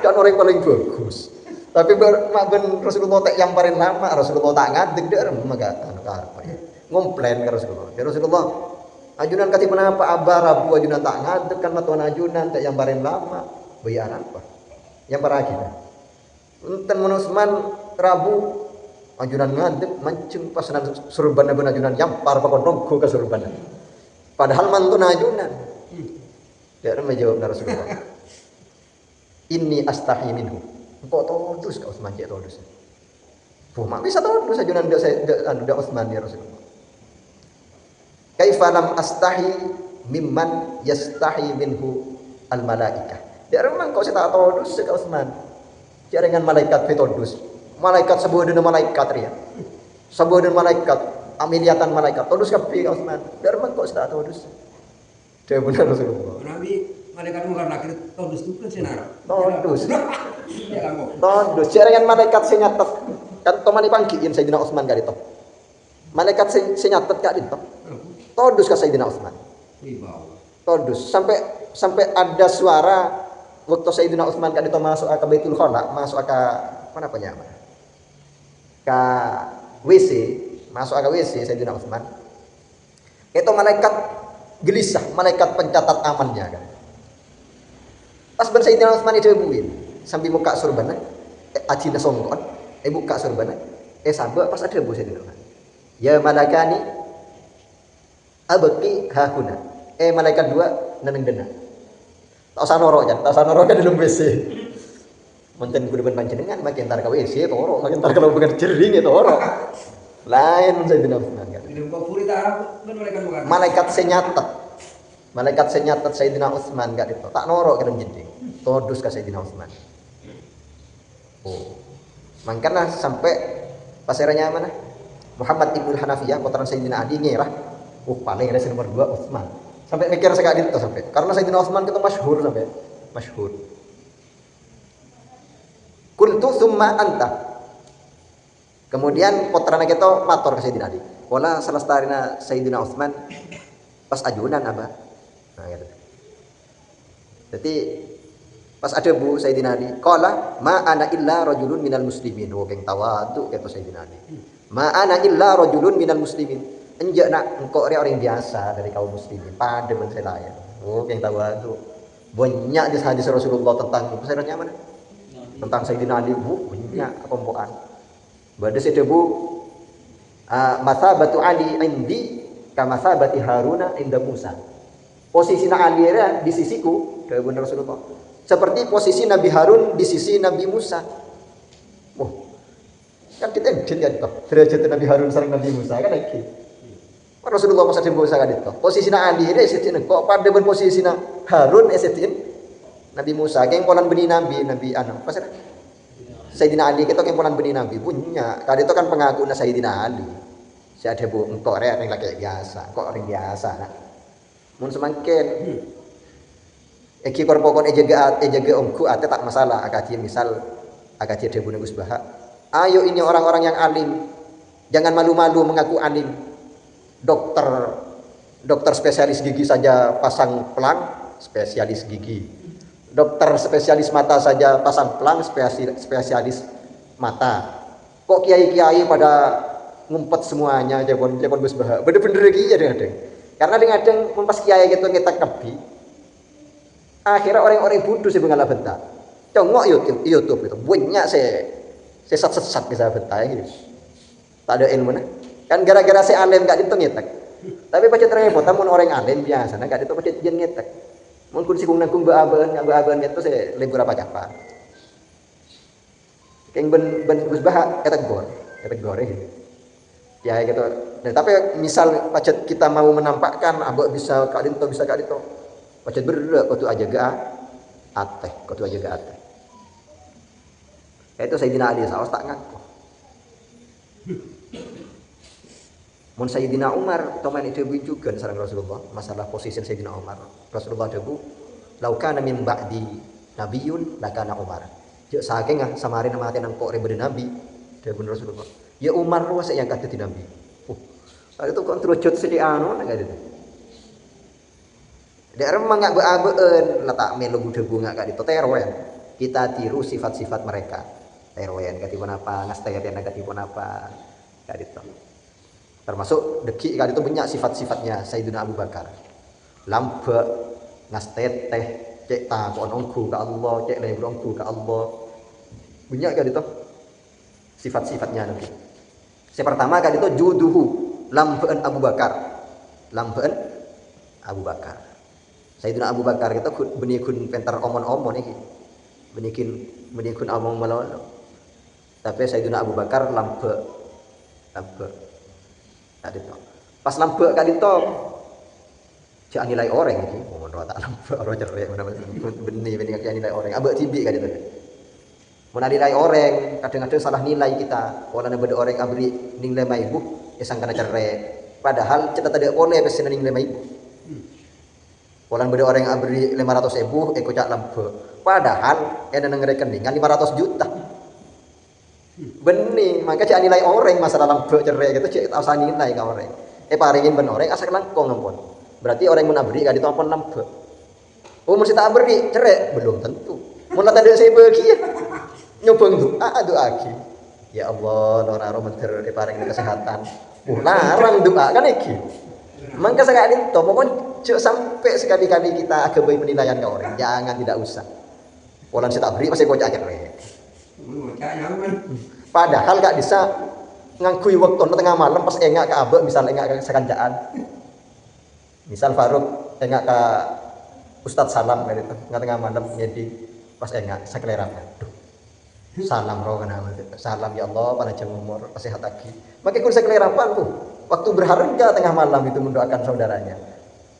kan orang paling bagus. Tapi ben Rasulullah tak yang paling lama Rasulullah tak ngadeg dia maka ngomplain ke Rasulullah. Ya Rasulullah ajunan kati menapa Abah Rabu ajunan tak ngadeg kan matuan ajunan tak yang paling lama. Bayaran apa? Yang paragi. Enten Utsman Rabu ajunan ngadeg mancing pasanan surban ben ajunan yampar pakon nongko ke surban. Padahal mantun ajunan. Dia menjawab Rasulullah. Inni astahi minhu. Engkau todus ka Utsman cek todus. Mak bisa todus ajunan dia Utsman ya Rasulullah. Kaifa lam astahi mimman yastahi minhu al malaikah. Dia memang kau tak todus ka Utsman. Jaringan malaikat todus. Malaikat sebuah dengan malaikat ria. Sebuah dengan malaikat, amiliatan malaikat. Todus kapi ka Utsman. Dia memang kau tak todus. Dia benar Rasulullah. Nabi Malaikat muka nakir todus tuh kan sinar. Todus. Ya kamu. Todus. Jaringan malaikat sing nyatet. Kan tomani panggiin Sayyidina Utsman kali to. Malaikat sing nyatet kali to. Todus ka Sayyidina Utsman. Todus sampai ada suara waktu Sayyidina Utsman kali to masuk ke Baitul Khala, masuk ke mana namanya? Ke WC, masuk ke WC Sayyidina Utsman. Itu malaikat gelisah, malaikat pencatat amannya kan. Pas ben Sayyidina Utsman itu buin, sambil buka surban, ajina songkon, buka surban, sambil pas ada bu Sayyidina Utsman. Ya malakani abqi hakuna. Malaikat dua neneng dena. Tak usah norok kan dalam WC. Monten kudu ben panjenengan makin tar ka WC toro, makin tar kalau bukan jering itu toro. Lain Sayyidina Utsman kan. Malaikat senyatet. Malaikat senyatet Sayyidina Utsman gak itu. Tak norok ke dalam jending. Todus ka Sayyidina Utsman. Oh. Makanya sampai pasirnya mana? Muhammad ibn Hanafiyah putra Sayyidina Ali ngira. Paling resi nomor 2 Utsman. Sampai mikir sekali itu sampai. Karena Sayyidina Utsman itu masyhur sampai. Masyhur. Kuntu summa anta. Kemudian putrana kita matur ke Sayyidina Ali. Wala salastarina Sayyidina Utsman pas ajunan apa? Nah gitu. Jadi pas ada bu Sayyidina Ali, qala ma ana illa rajulun minal muslimin. Oh keng tawadu kata Sayyidina Ali. Ma ana illa rajulun minal muslimin. Enjak nak engkau orang biasa dari kaum muslimin. Pada men saya. Oh keng tawadu. Banyak di hadis Rasulullah tentang pesiranya mana? Tentang Sayyidina Ali bu banyak kompoan. Badhe sedebu masabatu Ali indi kama masabati Haruna inda Musa. Posisinya Ali di sisiku dari benar Rasulullah. Seperti posisi Nabi Harun di sisi Nabi Musa. Oh. Kan kita edit kan toh. Derajat Nabi Harun sareng Nabi Musa kan iki. Rasulullah masa dembo sangat itu. Posisinya Ali di sisi kok pada ben posisinya Harun esetin Nabi Musa, kemponan beni Nabi anu, apa sih? Sayyidina Ali kita kemponan beni Nabi punya. Kali itu kan pengaku Sayyidina Ali. Si ada bu, engkau orang laki biasa, kok orang biasa nak. Mun semakin, eki korpokon ejaga omku, ate tak masalah. Akaji misal, akaji ada bu Gus Baha. Ayo ini orang-orang yang alim, jangan malu-malu mengaku alim. Dokter spesialis gigi saja pasang pelang, spesialis gigi. Dokter spesialis mata saja pasang pelang, spesialis mata. Kok kiai-kiai pada ngumpet semuanya jepon Gus Baha. Bener-bener iki ya deng. Karena dengan pas kiai gitu ngetak kebi. Akhirnya orang-orang bodoh sih mengalah bentar. Congok YouTube itu banyak sesat-sesat bisa bentar gitu. Tak ada ilmu nah. Kan gara-gara saya alim gak ditung ngetak. Tapi pacet repot, tamun orang alim biasa, nah gak ditung pacet jen ngetak. Mungkin si kung nangkung baaban itu saya libur apa capa. Keng ben Gus Baha kategor ya gitu. Nah, tapi misal pacet kita mau menampakkan abah bisa kak dito pacet berdak kau tu aja ga ateh itu Sayyidina Ali saos tak ngaku. Mun Sayyidina Umar teman itu juga sareng Rasulullah masalah posisi Sayyidina Umar. Rasulullah debu laukana min ba'di nabiyun lakana Umar. Jek saking samarin mati nang kok ribede nabi debu Rasulullah. Ya Umar ruas yang kata di nabi. Kali itu kon terujut sedih anu nang ada. Daerah mangak beabeun letak melu debu ngak kadi teroen. Kita tiru sifat-sifat mereka. Teroen katipun apa, ngastayatena katipun apa. Kadi itu. Termasuk deki kali itu banyak sifat-sifatnya Sayyidina Abu Bakar. Lambe ngastet teh cek takon ongku ke Allah, cek lebu ongku ke Allah. Banyak kali itu sifat-sifatnya Nabi. Yang pertama kali itu juduhu lambeun Abu Bakar. Lambeun Abu Bakar. Sayyidina Abu Bakar kita benikun pentar omon-omon iki. Benikun omong melolo. Tapi Sayyidina Abu Bakar lambe. Tadi to. Pas lambe kali to cak nilai orang iki. Mohon doa tak lambe ora cerek mana benih kaki nilai orang. Abek tibi kali to. Mun nilai orang kadang-kadang salah nilai kita. Wala beda orang abri nilai maibu ya sangkana cerek. Padahal kita tidak boleh pesen nilai maibu. Polan beda orang yang beri 500.000 kocak lembe. Padahal yang nang rekeningan 500 juta. Bening, maka cak nilai orang masalah lembe cerai gitu cak tahu nilai ka orang. Paringin ben orang asa langkong ampun. Berarti orang yang menabri ka ditompon lembe. Oh mesti tak beri cerai belum tentu. Mun tak ada saya bagi ya. Nyobong doa lagi. Ya Allah, loraro menter paring kesehatan. Larang doa kan iki. Mangka sekali to pokon sampai sekali-kali kita agabai penilaian ke orang. Jangan tidak usah. Polan saya tak beri pasti kocak cerai. Padahal gak bisa ngangkui waktu tengah malam pas engak ke abek misal engak ke sekancaan. Misal Faruk engak ke Ustadz Salam kayak itu nggak tengah malam jadi pas engak sakelerapan. Salam roh kana salam ya Allah panjang umur sehat lagi. Maka kun sakelerapan tuh waktu berharga tengah malam itu mendoakan saudaranya.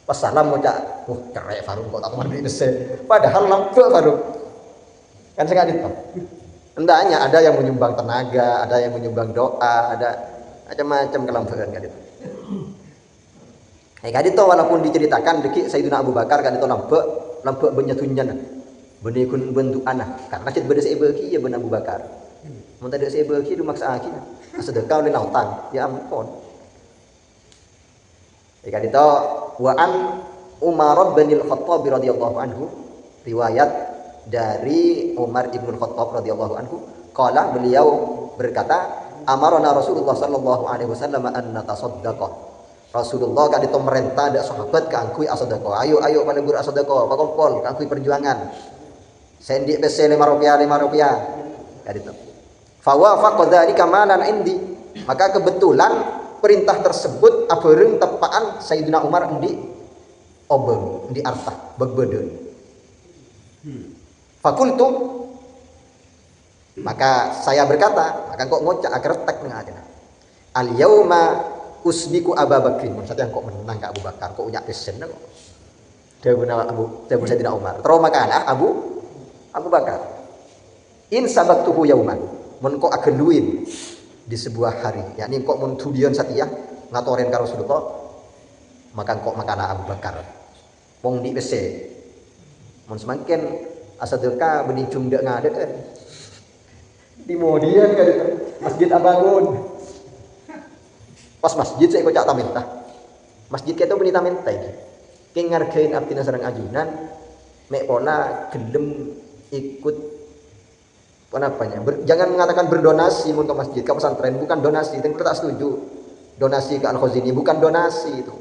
Pas salam ngucap, cerai Faruk kok tak mandi dese. Padahal lampu Faruk. Kan sekali itu. Hendaknya ada yang menyumbang tenaga, ada yang menyumbang doa, ada macam-macam kelampuan kan itu. Kan itu walaupun diceritakan deki Sayyidina Abu Bakar kan itu lampu benyatunya benih kun bentuk anak karena cit beda seibeki ya ben Abu Bakar. Mun tadi seibeki du maksa aki. Sedekah oleh lautang, ya ampun. Kan itu wa an Umar bin Al-Khattab radhiyallahu anhu riwayat dari Umar ibn Khattab radhiyallahu anhu qala beliau berkata amarna Rasulullah sallallahu alaihi wasallam an natasaddaqah. Rasulullah kan itu merintah ada sahabat kangkui asadaqah. Ayo pada guru asadaqah, pakol kangkui perjuangan. Sendi pese 5 rupiah kan itu. Fa wafaqa dzalika malan indi. Maka kebetulan perintah tersebut abereung tepaan Sayyidina Umar di obeng di artah begbeden. Fakultu maka saya berkata, maka kok ngocak akrtek nengah al yauma usbiku Abu Bakrin. Maksudnya kok menang ke Abu Bakar, kok uyak pesen kok. Dewe Sayyidina Umar. Terus maka Abu Bakar. In sabaktuhu yauman. Mun kok akan duin di sebuah hari. Yakni kok mun tudian satya ngatoren karo Rasulullah, maka kok makana Abu Bakar. Wong di pese. Mun semakin asadeka benih cumdak ngadek kan. Di modian kan itu. Masjid Abangun. Pas masjid saya kocak tamentah. Masjid kita benih tamentah iki. Ki ngargain abdina sareng ajunan mek pola gelem ikut penapanya. Jangan mengatakan berdonasi mun ke masjid ke pesantren, bukan donasi. Itu tak setuju. Donasi ke Al-Khazini bukan donasi itu.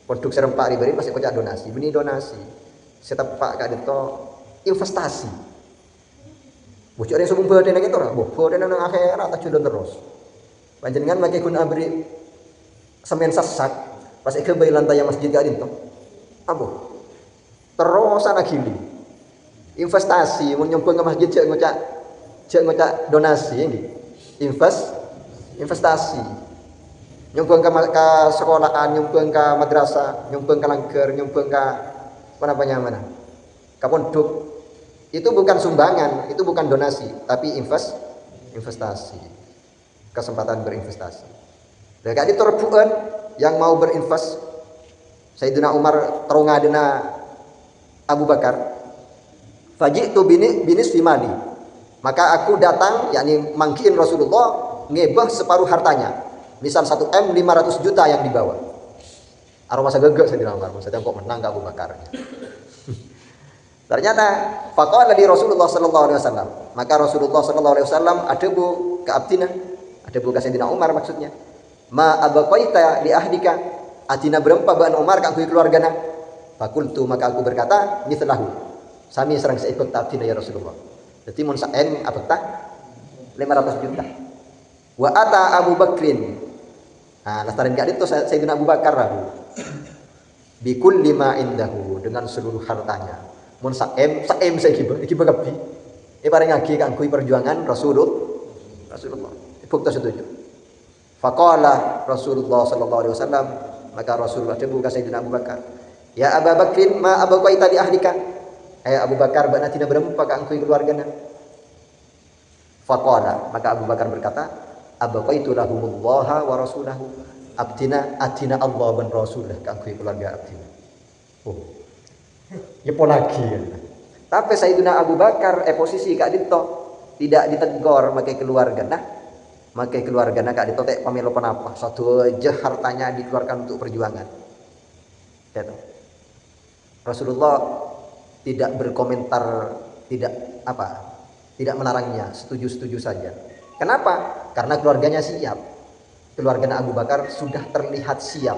Produk serempak ribari pasti kocak donasi. Benih donasi. Setepak kak itu investasi. Bocor yang sebelum badan itu lah, badan yang akhirat tak jualan terus. Panjenengan pakai guna abri semen sasak, pas ikut bayi lantai yang masjid gak itu, abu terus anak gili. Investasi, mau nyumbang ke masjid cek ngocak donasi ini, investasi. Nyumbang ke sekolahan, nyumbang ke madrasah, nyumbang ke langgar, nyumbang ke mana? Ke pondok. Itu bukan sumbangan, itu bukan donasi, tapi investasi. Kesempatan berinvestasi. Dan kali terbuan yang mau berinvest Sayyidina Umar terongadena Abu Bakar. Faji'tu binis fimali. Maka aku datang yakni mangkiin Rasulullah ngebah separuh hartanya. Misal 1 M 500 juta yang dibawa. Aroma sagegek Sayyidina Umar, maksudnya kok menang ke Abu Bakar. Ternyata faqala li Rasulullah sallallahu alaihi wasallam. Maka Rasulullah sallallahu alaihi wasallam adebu ke abdina, adebu ke Sayyidina Umar maksudnya. Ma abaqaita li ahdika, atina berempa ban Umar ka keluargana. Fakultu maka aku berkata, mithlahu. Sami serang seikut abdina ya Rasulullah. Jadi mun saen abekta 500 juta. Wa ata Abu Bakrin. Nah, lastarin gak itu Sayyidina Abu Bakar rahu. Bikul lima indahu dengan seluruh hartanya. Mun saem saya kiba kapi. Bareng ngaki kangkui perjuangan Rasulullah. Bukti setuju. Faqala Rasulullah sallallahu alaihi wasallam, maka Rasulullah debu ka Sayyidina Abu Bakar. Ya Abu Bakrin ma abaqaita li ahlika. Abu Bakar bana tina berempa kangkui keluargana. Faqala maka Abu Bakar berkata, abaqaitu lahumullaha wa rasulahu. Atina Allah dan Rasulullah kangkui keluarga abdina. Yepo lagi. Tapi Sayyidina Abu Bakar posisi Kak Dito tidak ditegur makai keluarga Kak Dito tek pamelo penapa satu aja hartanya dikeluarkan untuk perjuangan. Gitu. Rasulullah tidak berkomentar, tidak melarangnya, setuju-setuju saja. Kenapa? Karena keluarganya siap. Keluarga Abu Bakar sudah terlihat siap.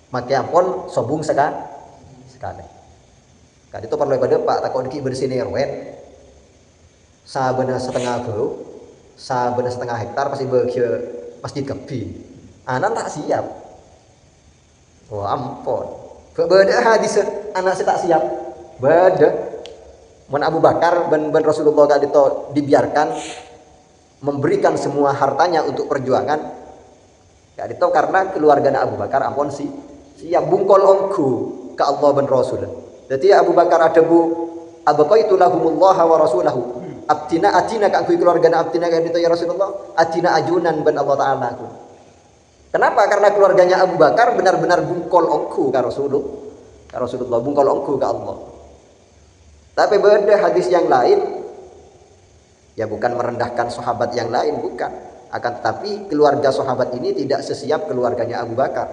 Makanya pun sobung sekali. Kali itu perlu pada Pak takut diki bersinerwen. Sabana setengah bro, sabana setengah hektar pasti bagi masjid kepi. Anak tak siap. Wah ampun. Beda hadis anak saya tak siap. Beda. Mun Abu Bakar ben Rasulullah kali itu dibiarkan memberikan semua hartanya untuk perjuangan. Kali itu karena keluarga Abu Bakar ampun siap bungkol ongku ke Allah ben Rasul. Jadi Abu Bakar ada abaqaitu lahumullah wa rasulahu. Abdina ka keluarga abdina ka itu ya Rasulullah. Adina ajunan ben Allah taala aku. Kenapa? Karena keluarganya Abu Bakar benar-benar bungkol ongku ke Rasulullah bungkol ongku ke Allah. Tapi beda hadis yang lain, ya bukan merendahkan sahabat yang lain, bukan. Akan tetapi keluarga sahabat ini tidak sesiap keluarganya Abu Bakar.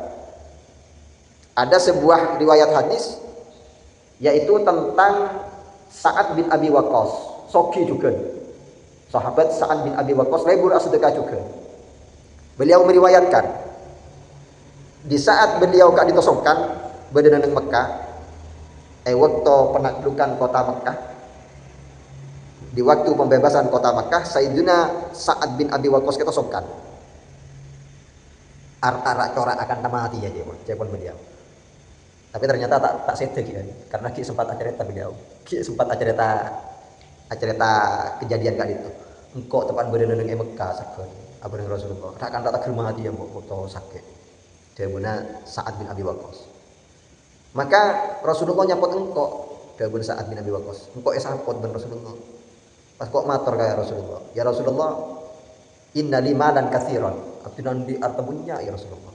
Ada sebuah riwayat hadis, yaitu tentang Sa'ad bin Abi Waqqas. Soki juga. Sahabat Sa'ad bin Abi Waqqas lebur sedekah juga. Beliau meriwayatkan, di saat beliau kak ditosongkan berada di Mekah, waktu penaklukan kota Mekah, di waktu pembebasan kota Mekah, Sayyidina Sa'ad bin Abi Waqqas ketosongkan. Arak corak akan mati ya cepon beliau. Tapi ternyata tak sedek ya, karena Ki sempat cerita beliau. Ki sempat cerita kejadian kali itu. Engkau tepat berada di Mekah sakit. Abu Rasulullah. Tak akan tak rumah dia foto sakit. Dia guna Sa'ad bin Abi Waqqas. Maka Rasulullah nyapot engkau. Dia guna Sa'ad bin Abi Waqqas. Engkau esapot ben Rasulullah. Pas kok matur kaya Rasulullah. Ya Rasulullah, inna li malan katsiran. Abdinan di artebunya ya Rasulullah.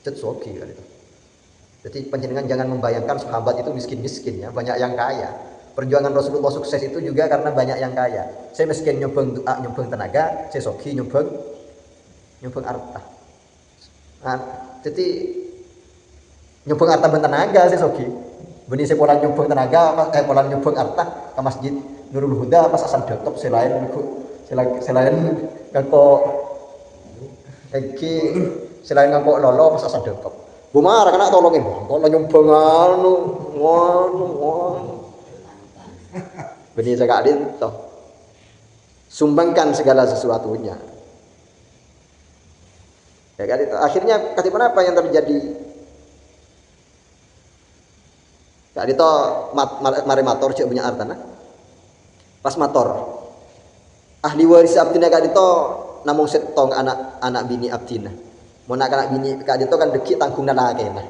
Cet soki kali itu. Jadi panjenengan jangan membayangkan sahabat itu miskin-miskin ya, banyak yang kaya. Perjuangan Rasulullah sukses itu juga karena banyak yang kaya. Saya miskin nyumbang doa, nyumbang tenaga, saya soki nyumbang harta. Nah, jadi nyumbang harta ben tenaga saya soki. Benih saya pola nyumbang tenaga, pola nyumbang harta ke masjid Nurul Huda pas asal dotop selain ngangko selain ngangko lolo pas asal dotop. Bumar kena tolongin, kalau nyumbang ngono. Benih sekali toh. Sumbangkan segala sesuatunya. Ya kan itu. Akhirnya ketika apa yang terjadi? Kak itu mari mator cek punya artana. Pas mator. Ahli waris abdina kak itu namung setong anak bini abdina. Mau nak anak bini kak itu kan dekit tanggung nalake nah.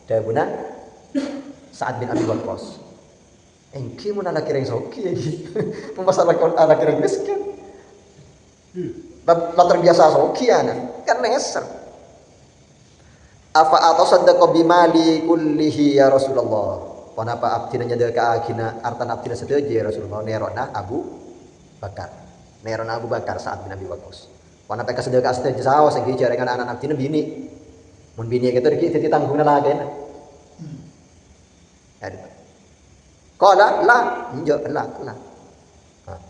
Dia guna Sa'ad bin Abi Waqqas. Engki mun anak kireng soki masalah anak kireng miskin. Lah terbiasa soki anak kan neser. Afa atasaddaqa bimali kullihi ya Rasulullah. Kenapa abdina nyadar ka agina artan abdina sedaja ya Rasulullah nerona Abu Bakar. Nerona Abu Bakar Sa'ad bin Abi Waqqas. Kenapa ka sedekah sedaja saos engki jarengan anak abdina bini. Mun bini gitu iki ditanggungna lagi. Ada. Qala la, enggak la.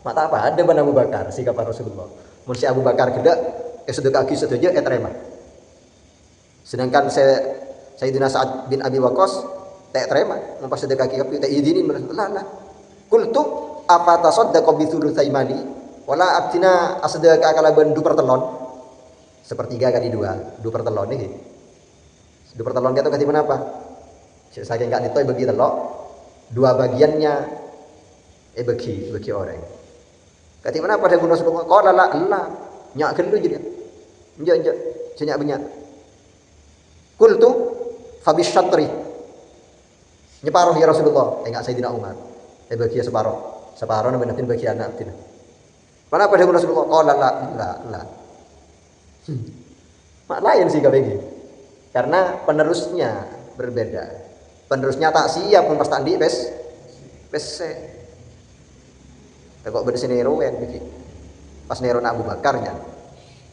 Mata apa? Ada ban Abu Bakar sikap Rasulullah. Mun si Abu Bakar geda sedekah ki sedaja terima. Sedangkan Sayyidina Sa'ad bin Abi Waqqas tak terima, mun pas sedekah ki tak izinin la. Qultu apa tasaddaqa bi thulutsai mali wala abtina asdaka kala ben 2/3. Sepertiga kali 2 2/3 nih. 2/3 itu kasih apa? Saking gak ditoy bagi telok, 2 bagiannya bagi orang. Kati mana pada guna Rasulullah? Qala la nyak kelu jadi. Enjak senyak banyak. Qultu fa bisyatri. Nyeparuh ya Rasulullah, enggak Sayyidina Umar. Bagi separuh benatin bagi anak tina. Mana pada guna Rasulullah? Qala la. Mak lain sih kabeh. Karena penerusnya berbeda. Penerusnya tak siap pun pas tandi pes kok bersih nero kan biki. Pas nero Abu Bakarnya.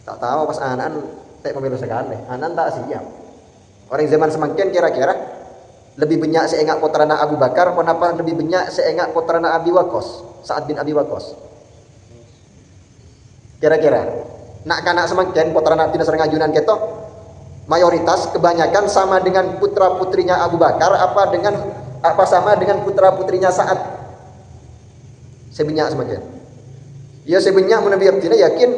Tak tahu pas anan tak pemilu sekali. Anan tak siap. Orang zaman semakin kira-kira lebih banyak seenggak putrana Abu Bakar, kenapa lebih banyak seenggak putrana Abi Waqqas, Sa'ad bin Abi Waqqas. Kira-kira nak kanak semakin putrana Nabi Nasr ngajunan keto mayoritas kebanyakan sama dengan putra putrinya Abu Bakar apa sama dengan putra putrinya Sa'ad. Sebanyak semakin. Ya sebanyak Nabi Abdina yakin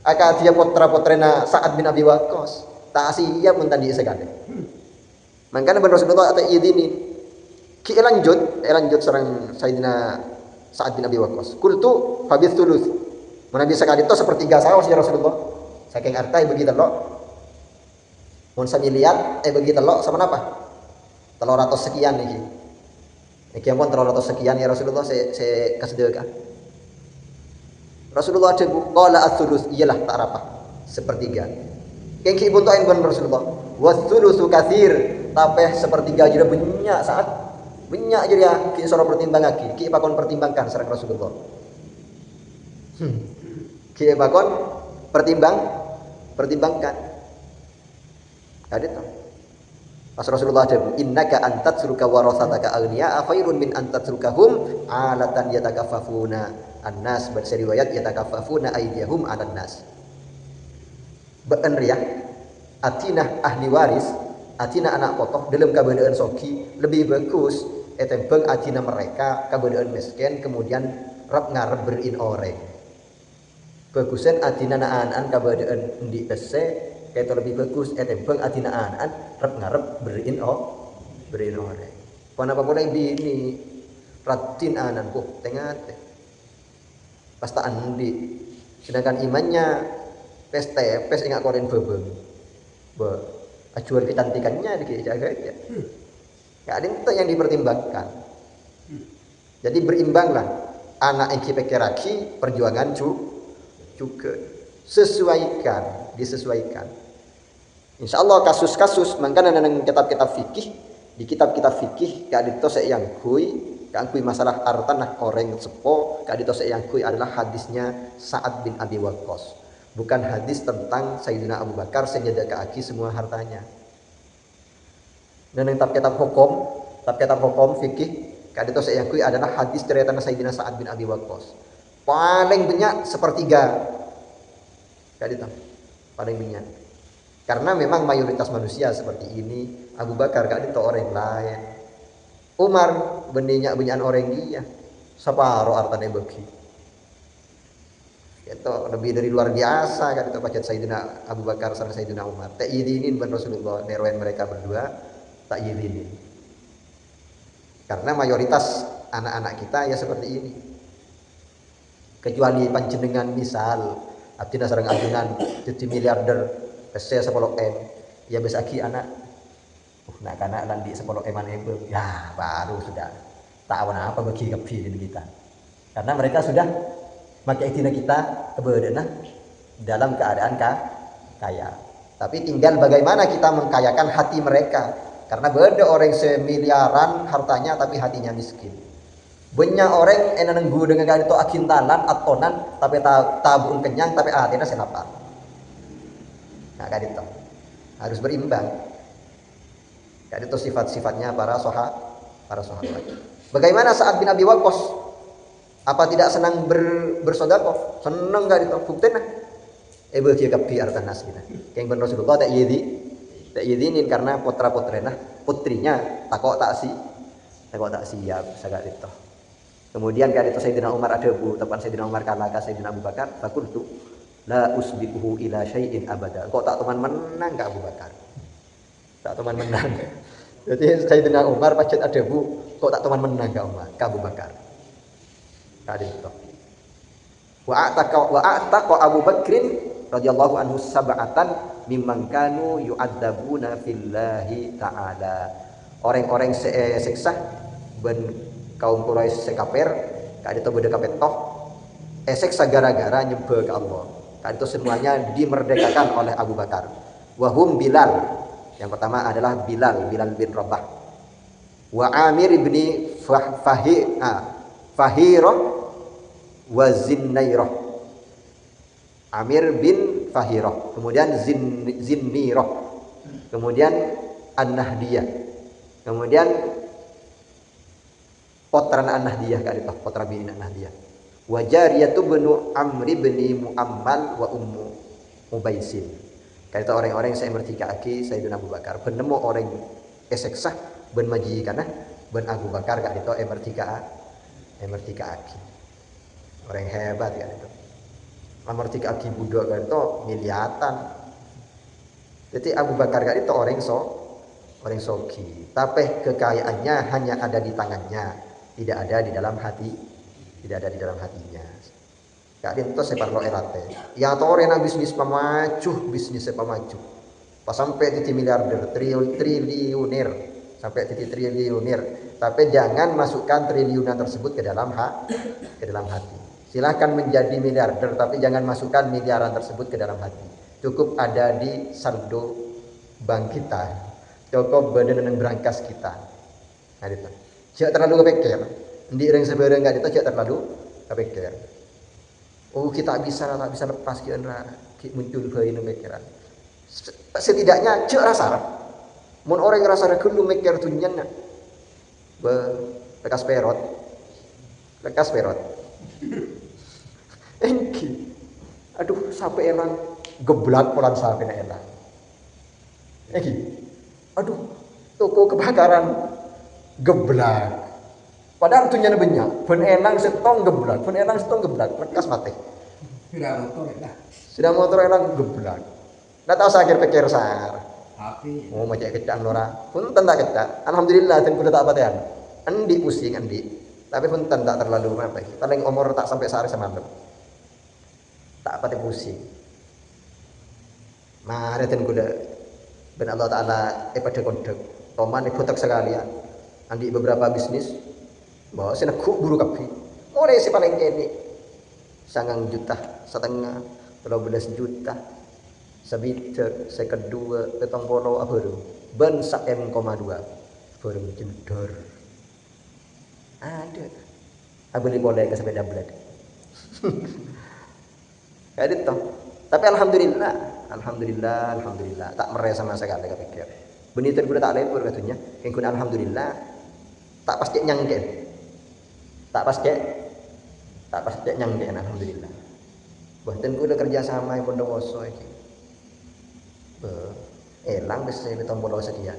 akan dia putra putrina Sa'ad bin Abi Waqqas. Tak siap pun tadi sekali. Makanya benar Rasulullah atau ini ki lanjut serang Sayyidina Sa'ad bin Abi Waqqas. Qultu fabith thuluth. Nabi sekali itu sepertiga saos ya Rasulullah. Saking artai begitu loh. Mun sami lihat begitu loh sama apa? 300 sekian iki. Iki ampun 300 sekian ya Rasulullah saya kasih Rasulullah ada qala ats-thuluts iyalah tak apa. Sepertiga. Kengki pun tain benar Rasulullah. Was-thulutsu katsir, tapi sepertiga aja banyak saat banyak aja ya ki sora pertimbang lagi. Ki pakon pertimbangkan sareng Rasulullah. Ki pakon pertimbangkan. Ada tuh. Pas Rasulullah ada innaka antatsruka warasataka aghniya khairun min antatsrukahum alatan yatakaffafuna annas berseriwayat yatakaffafuna aydiyahum 'alan nas. Beun riah atina ahli waris atina anak potoh dalam kabeudaan soki lebih bagus etembeng atina mereka kabeudaan miskin kemudian rap ngarep berin oreng bagusan atina naan kabeudaan endi ese kayak lebih bagus etembeng atina naan rap ngarep berin oreng kenapa mulai bini ratin ananku tengah pas tak andi sedangkan imannya pes ingat koren bebeng ajuan kecantikannya dijaga aja nggak ada itu yang dipertimbangkan jadi berimbanglah anak yang pikiraki perjuangan juga disesuaikan insya Allah kasus-kasus makanya nang kitab-kitab fikih di kitab-kitab fikih gak ditosek yang kui masalah hartanah koreng sepo gak ditosek yang kui adalah hadisnya Sa'ad bin Abi Waqqas. Bukan hadis tentang Sayyidina Abu Bakar senyedekaki semua hartanya. Dan yang kitab hukum fikih kadito saya akui adalah hadis cerita Sayyidina Sa'ad bin Abi Waqqas. Paling banyak sepertiga. Kadito. Paling banyak. Karena memang mayoritas manusia seperti ini, Abu Bakar kadito orang lain. Umar bendinya banyak orang dia. Separuh hartanya bagi. Itu lebih dari luar biasa kan itu baca Sayyidina Abu Bakar sama Sayyidina Umar. Tak izinin ban Rasulullah nerwen mereka berdua tak izinin. Karena mayoritas anak-anak kita ya seperti ini. Kecuali panjenengan misal abdina sareng ajunan jadi miliarder pese 10 M ya besaki anak nak anak landi 10 M ya baru sudah tak apa bagi kepi kita. Karena mereka sudah maka itina kita keberadaan dalam keadaan kaya. Tapi tinggal bagaimana kita mengkayakan hati mereka. Karena beda orang semiliaran hartanya tapi hatinya miskin. Banyak orang yang nenggu dengan kali itu akintalan atonan tapi tabun kenyang tapi hatinya senapar. Nah kali itu harus berimbang. Kali itu sifat-sifatnya para sahabat. Bagaimana Sa'ad bin Abi Waqqas? Apa tidak senang bersedekah? Senang enggak itu buktinya. Bagi kapi artan nas kita. Keng ben Rasulullah tak izinin karena putrinya takok tak siap sagak itu. Kemudian kan itu Sayyidina Umar ada tepan Sayyidina Umar kalaka Sayyidina Abu Bakar, fakultu la usbiquhu ila syai'in abada. Kok tak teman menang enggak Abu Bakar? Tak teman menang. Jadi Sayyidina Umar pacet ada kok tak teman menang enggak Abu Bakar? Tadi itu. Wa ataqa Abu Bakrin radhiyallahu anhu sab'atan mimman kanu yu'adzabuna fillahi ta'ala. Orang-orang seksa ben kaum Quraisy sekaper ka itu beda kapetoh seksa gara-gara nyembah ke Allah. Ka itu semuanya dimerdekakan oleh Abu Bakar. Wa hum Bilal. Yang pertama adalah Bilal bin Rabah. wa Amir ibni Fahirah wa Zinnairah. Amir bin Fahirah, kemudian Zinnirah, kemudian An-Nahdiyah, kemudian potran An-Nahdiyah kali itu, potra bin An-Nahdiyah. Wa Jariyatu bnu Amri bin Muammal wa Ummu Ubaisin. Kali itu orang-orang yang saya mertikaaki Sayyidina Abu Bakar. Penemu orang eseksah ben majikana ben Abu Bakar kali itu mertikaaki. Orang hebat kali itu. Mertikaaki budak kali itu miliatan. Jadi Abu Bakar kali itu orang soki. Tapi kekayaannya hanya ada di tangannya, tidak ada di dalam hati, tidak ada di dalam hatinya. Kak itu separlo elate. Ya tore na bisnis pemaju. Pas sampai titik miliarder, triliuner, sampai titik triliuner. Tapi jangan masukkan triliunan tersebut ke dalam hati. Silahkan menjadi miliarder, tapi jangan masukkan miliaran tersebut ke dalam hati. Cukup ada di saldo bank kita, cukup badan dan berangkas kita. Nah itu, jangan terlalu kepikir. Di orang sebarang nggak itu jangan terlalu kepikir. Oh kita tak bisa lepas kian muncul bayi pemikiran. Setidaknya cek rasa. Mun orang ngerasa dulu mikir tunyan nak, lekas perot. Engki, aduh sampai elang geblak polan sampai nak elang. Engki, aduh toko kebakaran geblak. Padahal tunyan banyak, ben elang setong geblak, lekas mati. Sudah motor elang geblak. Nggak tahu sakit pikir sar. Api. Oh macam kecak nora. Punten tak kecak. Alhamdulillah ten kuda tak apa-apa. Endi pusing endi. Tapi punten tak terlalu apa. Paling umur tak sampai sehari semalam. Tak apa pusing. Mari ten kuda. Ben Allah Taala pada kondek. Toman ibutak sekalian. Andi beberapa bisnis. Bawa sini buru kapi. Mulai si paling kini. 9 juta, setengah, 12 juta. Sebiter, saya kedua, petong polo apa tu? Ben 1,2. Baru jendor. Ada. Abeli boleh ke sepeda blade. Ada toh. Tapi alhamdulillah. Tak mereh sama sekali kepikir. Benito kuda tak lebur katanya. Yang kuda alhamdulillah. Tak pasti nyangken. Tak pasti nyangken alhamdulillah. Bahkan kuda kerja sama yang Bondowoso iki. Elang bisa betong bola sekian.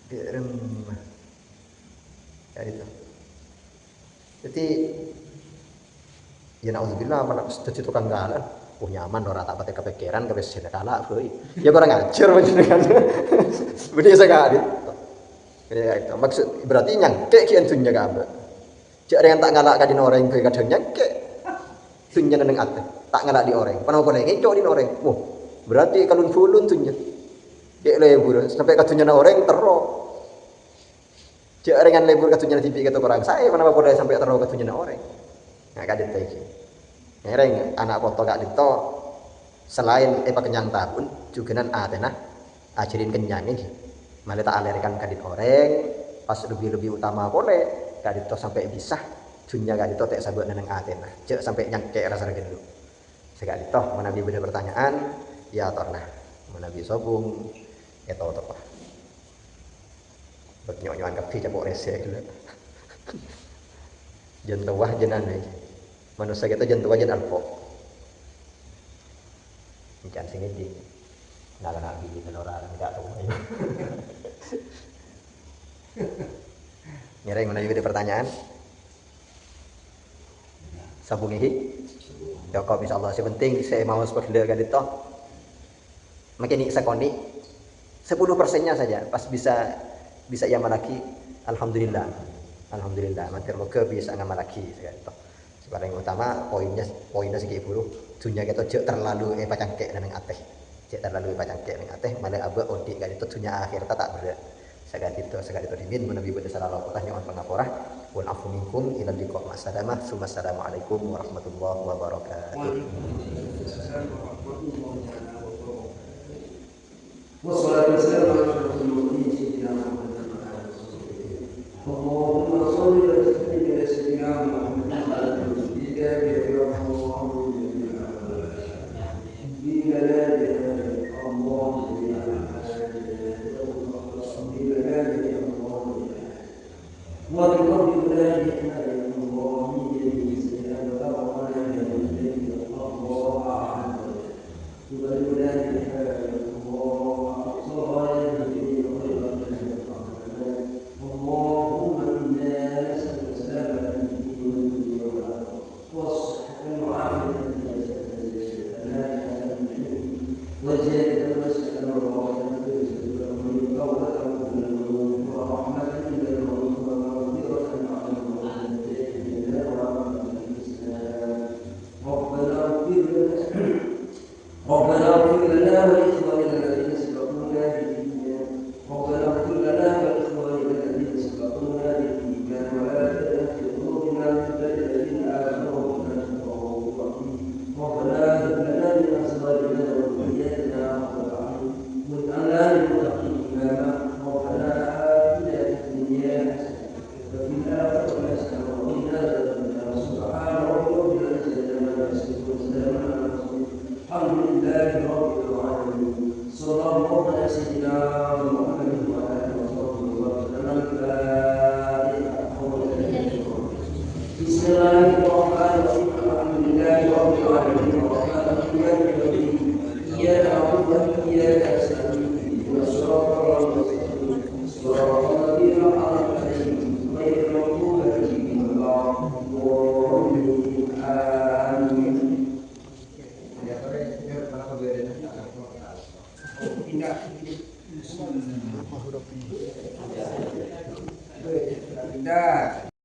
Derem. Ya itu. Jadi ya nauzubillah mana jadi tukang galan. Oh nyaman ora tak pakai kepikiran ke wis kalah euy. Ya kurang ajar panjenengan. Bener sekali. Ya itu. Maksud berarti nyangke ki entunya kabeh. Cek yang tak ngalak kadin orang kowe kadang nyangke. Tunya nang ate. Tak ngalak di orang. Panapa kene ngecok di orang. Wah, berarti kalun fulun tunya. Dek lebur sampai katunya orang terro. Cek dengan lebur katunya TV kata orang saya kenapa boleh sampai terro katunya orang. Nah kadet iki. Ngereng anak foto gak dito selain kenyang tahun juga nan atena ajarin kenyang iki. Malah tak alerkan kadit orang pas lebih utama boleh kadit sampai bisa dunia kadit tak sabut nang atena. Cek sampai nyangke rasa dulu. Sekali toh menabi bener pertanyaan ya torna menabi sobung itu apa bernyok-nyokan kapi capok rese gitu jentuah jenan nih manusia kita jentuah jen alpo jangan sini di nggak nabi orang nggak tahu nyereng menabi bener pertanyaan sambung ini Joko insyaallah sepenting saya mau seperti kan itu makin sekoni 10%-nya saja pas bisa yang lagi alhamdulillah matur moga bisa ngamal lagi gitu. Paling utama poinnya segi buru dunia kita jek terlalu pacangkek nang ateh malah abah odik kan itu dunia akhir tak berat sekali itu dimin menabi pada sallallahu alaihi wasallam pengaporah wal afu minkum ila liqa masalamah assalamualaikum warahmatullahi wabarakatuh. Wassalatu wassalamu ala rasulillah. وبقول أولئك الله من يده سيئا ولا يهدي الله أعلم وأولئك الله أقصى يهدي غير اللهم إنا نسألك السلامة في الدين والدنيا والآخرة والصحة والعافية في جسد لا إله إلا وزيادة المسألة والرحمة من قولك ورحمة من الموت ومغفرة عن المعتدين ورحمة الإسلام ربنا اغفر لنا ولإخواننا الذين سبقونا بالإيمان ربنا اغفر لنا ولإخواننا الذين سبقونا بالإيمان ولا تجعل في قلوبنا غلا للذين آمنوا إنك رؤوف رحيم ربنا هب لنا من أزواجنا وذرياتنا قرة أعين واجعلنا للمتقين إماما ربنا آتنا في الدنيا حسنة وفي الآخرة حسنة وقنا عذاب النار سبحان ربك رب العزة عما يصفون وسلام على المرسلين الحمد لله رب العالمين صلى الله على سيدنا